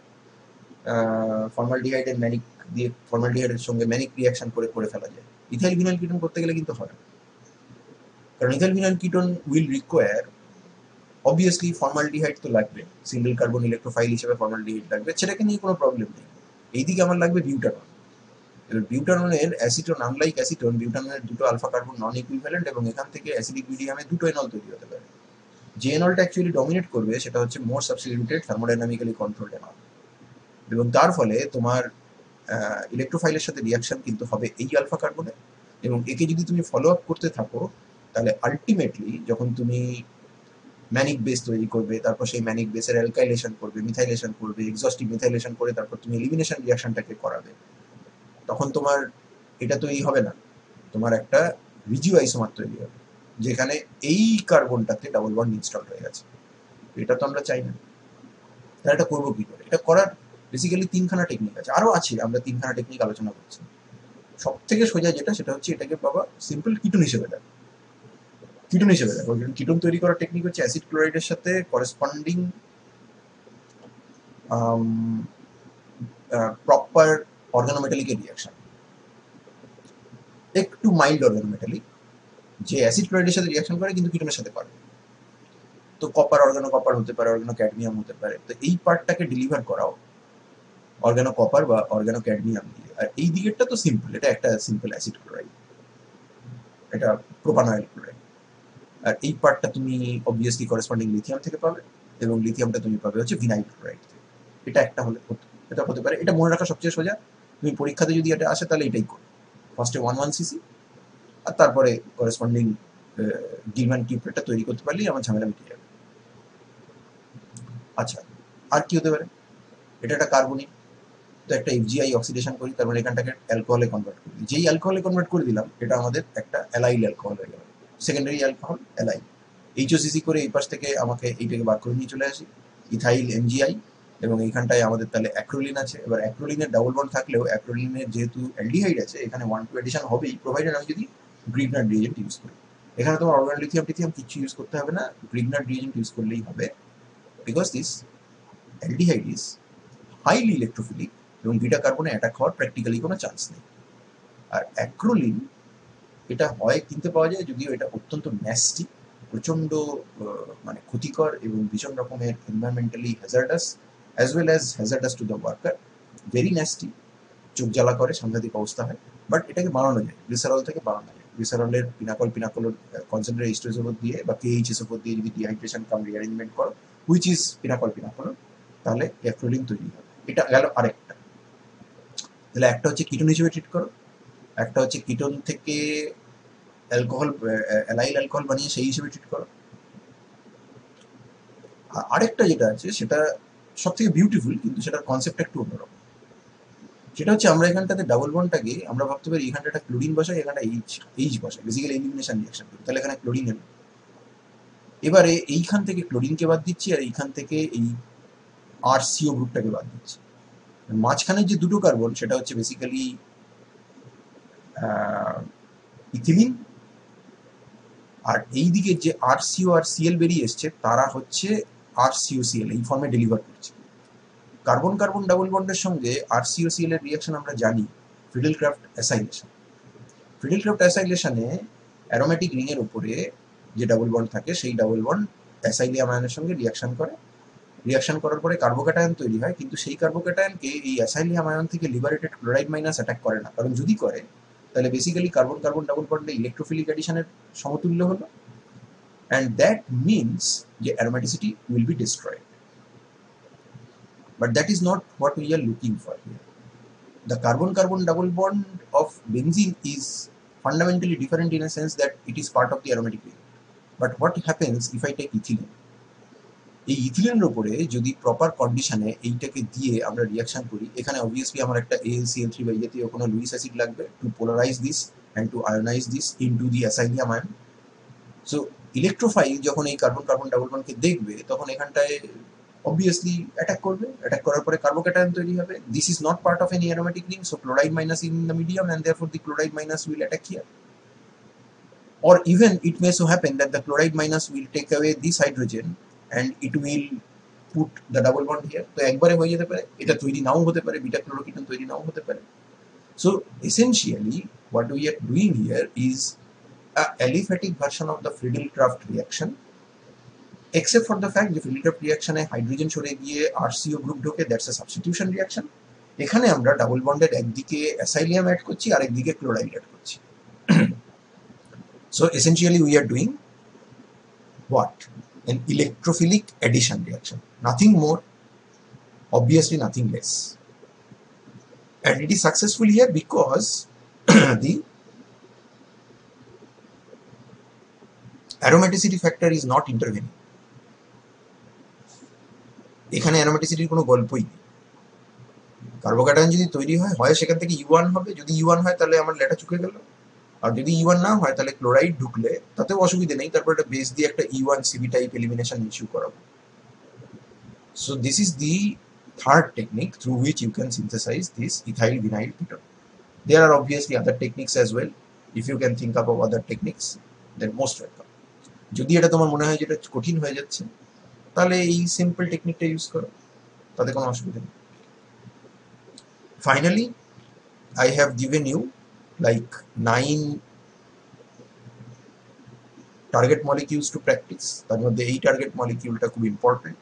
ফর্মালডিহাইডের ম্যানিক দিয়ে, ফর্মালডিহাইডের সঙ্গে ম্যানিক রিয়াকশন করে করে ফেলা যায়। ইথাইল ভিনাইল কিটোন করতে গেলে কিন্তু হয় না, কারণ ethyl vinyl ketone will require, obviously formaldehyde তো লাগবে, সিঙ্গেল কার্বন ইলেকট্রোফাইল হিসেবে ফর্মালডিহাইড লাগবে, সেটাকে নিয়ে কোনো প্রবলেম নেই। এইদিকে আমার লাগবে বিউটানল। এবার বিউটাননের অ্যাসিটোন, আনলাইক অ্যাসিটোন, বিউটাননের দুটো আলফা কার্বন নন ইকুইভ্যালেন্ট এবং এখান থেকে অ্যাসিডিক মিডিয়ামে দুটো এনল তৈরি হতে পারে। যে এনলটা অ্যাকচুয়ালি ডমিনেট করবে সেটা হচ্ছে মোর সাবস্টিটিউটেড থার্মোডাইনামিক্যালি কন্ট্রোলড এনল, এবং তার ফলে তোমার ইলেকট্রোফাইলের সাথে রিয়াকশন কিন্তু হবে এই আলফা কার্বনে, এবং একে যদি তুমি ফলো আপ করতে থাকো তাহলে আলটিমেটলি যখন তুমি ম্যানিক বেস তৈরি করবে, তারপর সেই ম্যানিক বেসের অ্যালকাইলেশন করবে, মিথাইলেশন করবে, এক্সস্টিভ মিথাইলেশন করে তারপর তুমি এলিমিনেশন রিয়াকশনটাকে করাবে, তখন তোমার এটা তৈরি হবে না, তোমার একটা রিজিও আইসোমার তৈরি হবে যেখানে এই কার্বনটাতে ডাবল বন্ড ইনস্টল হয়ে গেছে। এটা তো আমরা চাই না। তাহলে এটা করবো কি করে? এটা করার বেসিক্যালি তিনখানা টেকনিক আছে, আরো আছে, আমরা তিনখানা টেকনিক আলোচনা করছি। সব থেকে সোজা যেটা, সেটা হচ্ছে এটাকে বাবা সিম্পল কিটোন হিসেবে দেখো। কিটোন হিসেবে দেখো, কিটোন তৈরি করার টেকনিক হচ্ছে অ্যাসিড ক্লোরাইডের সাথে করেসপন্ডিং প্রপার অর্গানোমেটালিকের রিয়াকশন, একটু মাইল্ড অর্গানোমেটালিক, যে অ্যাসিড ক্লোরাইডের সাথে রিয়াকশন করে কিন্তু কিটোনের সাথে করে। তো কপার অর্গানো কপার হতে পারে, অর্গানো ক্যাডমিয়াম হতে পারে। তো এই পার্টটাকে ডেলিভার করাও অর্গানো কপার বা অর্গানো ক্যাডমিয়াম দিয়ে। আর এই দিকেরটা তো সিম্পল, এটা একটা সিম্পল অ্যাসিড ক্লোরাইড, এটা প্রোপানয়েল ক্লোরাইড। আর এই পার্টটা তুমি অবভিয়াসলি করেসপন্ডিং লিথিয়াম থেকে পাবে, এবং লিথিয়ামটা তুমি পাবে হচ্ছে ভিনাইল ক্লোরাইড থেকে। এটা একটা হলে এটা হতে পারে। এটা মনে রাখা সবচেয়ে সোজা। তুমি পরীক্ষাতে যদি এটা আসে তাহলে এটাই করো, ফার্স্টে 1 সিসি, আর তারপরে করেসপন্ডিং গিলম্যান টিউবটা তৈরি করতে পারলেই আমার ঝামেলা মিটে যাবে। আচ্ছা, আর কি হতে পারে? এটা একটা কার্বনিক, তো একটা এফজিআই অক্সিডেশন করি, তার মানে এখানটাকে অ্যালকোহলে কনভার্ট করি। যেই অ্যালকোহলে কনভার্ট করে দিলাম, এটা আমাদের একটা অ্যালাইল অ্যালকোহল হয়ে গেল, সেকেন্ডারি অ্যালকোহল অ্যালাইল। এইচওসিসি করে এই পাশ থেকে আমাকে এইটাকে বার করে নিয়ে চলে আসি, ইথাইল এমজিআই, এবং এইখানটায় আমাদের তাহলে অ্যাক্রোলিন আছে। এবার অ্যাক্রোলিনের ডাবল বন্ড থাকলেও অ্যাক্রোলিনের যেহেতু অ্যালডিহাইড আছে, এখানে 1 2 এডিশন হবেই, প্রোভাইডেড আমি যদি গ্রিগনার রিএজেন্ট ইউজ করি। এখানে তোমার অর্গান লিথিয়াম টিথিয়াম কিছু ইউজ করতে হবে না, গ্রিগনার রিএজেন্ট ইউজ করলেই হবে, because this aldehyde is highly electrophilic এবং বিটা কার্বনে অ্যাটাক হওয়ার প্র্যাকটিক্যালি কোনো চান্স নেই। আর অ্যাক্রোলিন এটা হয় কিনতে পাওয়া যায়, যদিও এটা অত্যন্ত ন্যাস্টি, প্রচণ্ড মানে ক্ষতিকর এবং ভীষণ রকমের environmentally hazardous as well as hazardous to the worker, very nasty, চোখ জ্বালা করে, সাংঘাতিক অবস্থা হয়। বাট এটাকে বানানো যায়, গ্লিসারল থেকে বানানো যায়। গ্লিসারলের পিনাকল কনসেন্ট্রেট এইচটোএস উপর দিয়ে বা কেএইচএস উপর দিয়ে যদি ডিহাইড্রেশন কাম রিঅ্যারেঞ্জমেন্ট করো, হুইচ ইজ পিনাকল, তাহলে অ্যাক্রোলিন তৈরি হবে। এটা গেল আরেকটা। তাহলে একটা হচ্ছে কিটোন হিসেবে ট্রিট করো, একটা হচ্ছে কিটোন থেকে অ্যালকোহল, অ্যালাইল অ্যালকোহল বানিয়ে সেই হিসেবে ট্রিট করো। আর আরেকটা যেটা আছে সেটা সব থেকে বিউটিফুল, কিন্তু সেটার কনসেপ্ট একটু অন্যরকম। সেটা হচ্ছে আমরা এখানটাতে ডাবল বন্ডটাকে আমরা ভাবতে পারি এখানটা একটা ক্লোরিন বসাই, এখানটা এইচ বসাই, বেসিক্যালি এলিমিনেশন রিয়াকশন করি, তাহলে এখানে ক্লোরিন এলো। এবারে এইখান থেকে ক্লোরিনকে বাদ দিচ্ছি আর এইখান থেকে এই আরসিও গ্রুপটাকে বাদ দিচ্ছি। মাঝখানে যে দুটো কার্বন সেটা হচ্ছে বেসিক্যালি ইথিলিন, আর এই দিকে যে আরসিও আর সিএল বেরিয়ে এসছে তারা হচ্ছে আরসিওসিএল, এই ফর্মে ডেলিভার করছে। কার্বন কার্বন ডাবল বন্ডের সঙ্গে আরসিওসিএল এর রিয়াকশন আমরা জানি, ফিডেলক্রাফট অ্যাসাইলেশন। ফিডেলক্রাফট অ্যাসাইলেশনে অ্যারোমেটিক রিং এর উপরে যে ডাবল বন্ড থাকে সেই ডাবল বন্ড অ্যাসাইলিয়াম আয়নের সঙ্গে রিয়াকশন করে, রিয়াকশন করার পরে কার্বোক্যাটায়ন তৈরি হয়, কিন্তু সেই কার্বোক্যাটায়নকে এই অ্যাসাইলিয়াম আয়ন থেকে লিবারেটেড ক্লোরাইড মাইনাস অ্যাটাক করে না, কারণ যদি করে তাহলে বেসিক্যালি কার্বন কার্বন ডাবল বন্ডে ইলেকট্রোফিলিক অ্যাডিশনের সমতুল্য হলো, অ্যান্ড দ্যাট মিনস যে aromaticity will be destroyed. But that is not what we are looking for here. The carbon-carbon double bond of benzene is fundamentally different in a sense that it is part of the aromatic ring. But what happens if I take ethylene? এই ইথিলিনের উপরে যদি proper কন্ডিশনে এইটাকে দিয়ে আমরা reaction করি, এখানে obviously আমার একটা AlCl3 বা জাতীয় কোনো লুইস অ্যাসিড লাগবে to polarize this and to ionize this into the acylium ion. So electrophile যখন এই কার্বন কার্বন ডাবল বন্ডকে দেখবে তখন এখানটায় obviously অ্যাটাক করবে, অ্যাটাক করার পরে কার্বোক্যাটায়ন তৈরি হবে। This is not part of any aromatic ring, so chloride minus in the medium and therefore the chloride minus will attack here. Or even it may so happen that the chloride minus will take away this hydrogen and it will put the double bond here. তো একবারে হয়ে যেতে পারে, এটা তৈরি নাও হতে পারে, beta ক্লোরোকিটোন তৈরি নাও হতে পারে। So essentially what we are doing here is a aliphatic version of the Friedel-Crafts reaction, except for the fact that Friedel-Crafts reaction A hydrogen সরে গিয়ে আরসিও গ্রুপ ঢোকে, দ্যাটস আ সাবস্টিটিউশন রিয়াকশন। এখানে আমরা ডাবল বন্ডের একদিকে অ্যাসাইলিয়াম অ্যাড করছি আর একদিকে chloride add করছি। So essentially we are doing what? An electrophilic addition reaction. Nothing more, obviously nothing less. And it is successful here because the aromaticity factor is not intervening. এখানে অ্যারোমেটিসিটির কোনো গল্পই নেই। Carbocation যদি তৈরি হয় সেখান থেকে ইউ1 হবে, যদি ইউ1 হয় তাহলে আমার লেটা চুকে গেল, আর যদি ইউ1 না হয় তাহলে ক্লোরাইড ঢুকলে তাতেও অসুবিধে নেই, তারপর একটা বেস দিয়ে একটা E one C B type elimination issue করাবো। So this is the third technique through which you can synthesise this ethyl vinyl ketone. There are obviously other techniques as well. If you can think up of other techniques, then most welcome. যদি এটা তোমার মনে হয় যেটা কঠিন হয়ে যাচ্ছে তাহলে এই সিম্পল টেকনিকটা ইউজ করো, তাতে কোনো অসুবিধা নেই। Finally, I have given you like 9 target molecules to practice. তার মধ্যে এই টার্গেট মলিকিউলটা খুব ইম্পর্টেন্ট,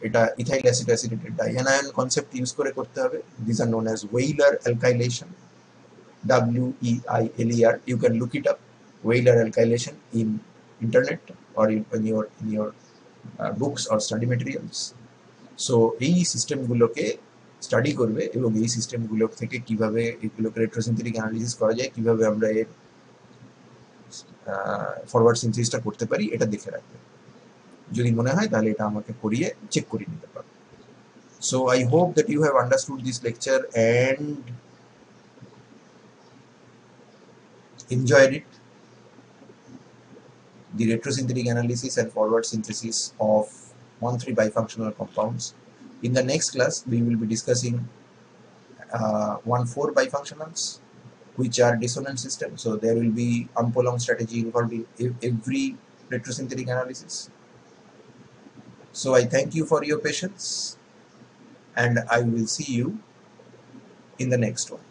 এটা ethyl acetoacetate dianion concept use করে করতে হবে। This are known as Weiler alkylation, WEILER. You can look it up, Weyler alkylation, in internet or in your books or study materials. So এই সিস্টেমগুলোকে study করবে এবং এই সিস্টেমগুলো থেকে কিভাবে এগুলোকে রেট্রোসিনথেটিক অ্যানালিসিস করা যায়, কিভাবে আমরা এর ফরওয়ার্ড সিনথেসিসটা করতে পারি, এটা দেখে রাখবে। যদি মনে হয় তাহলে এটা আমাকে করিয়ে চেক করে নিতে পারবে। So I hope that you have understood this lecture and enjoyed it, the retrosynthetic analysis and forward synthesis of 1,3 bifunctional compounds. In the next class, we will be discussing 1,4 bifunctionals, which are dissonant systems. So there will be Ampolong strategy involved in every retrosynthetic analysis. So I thank you for your patience, and I will see you in the next one.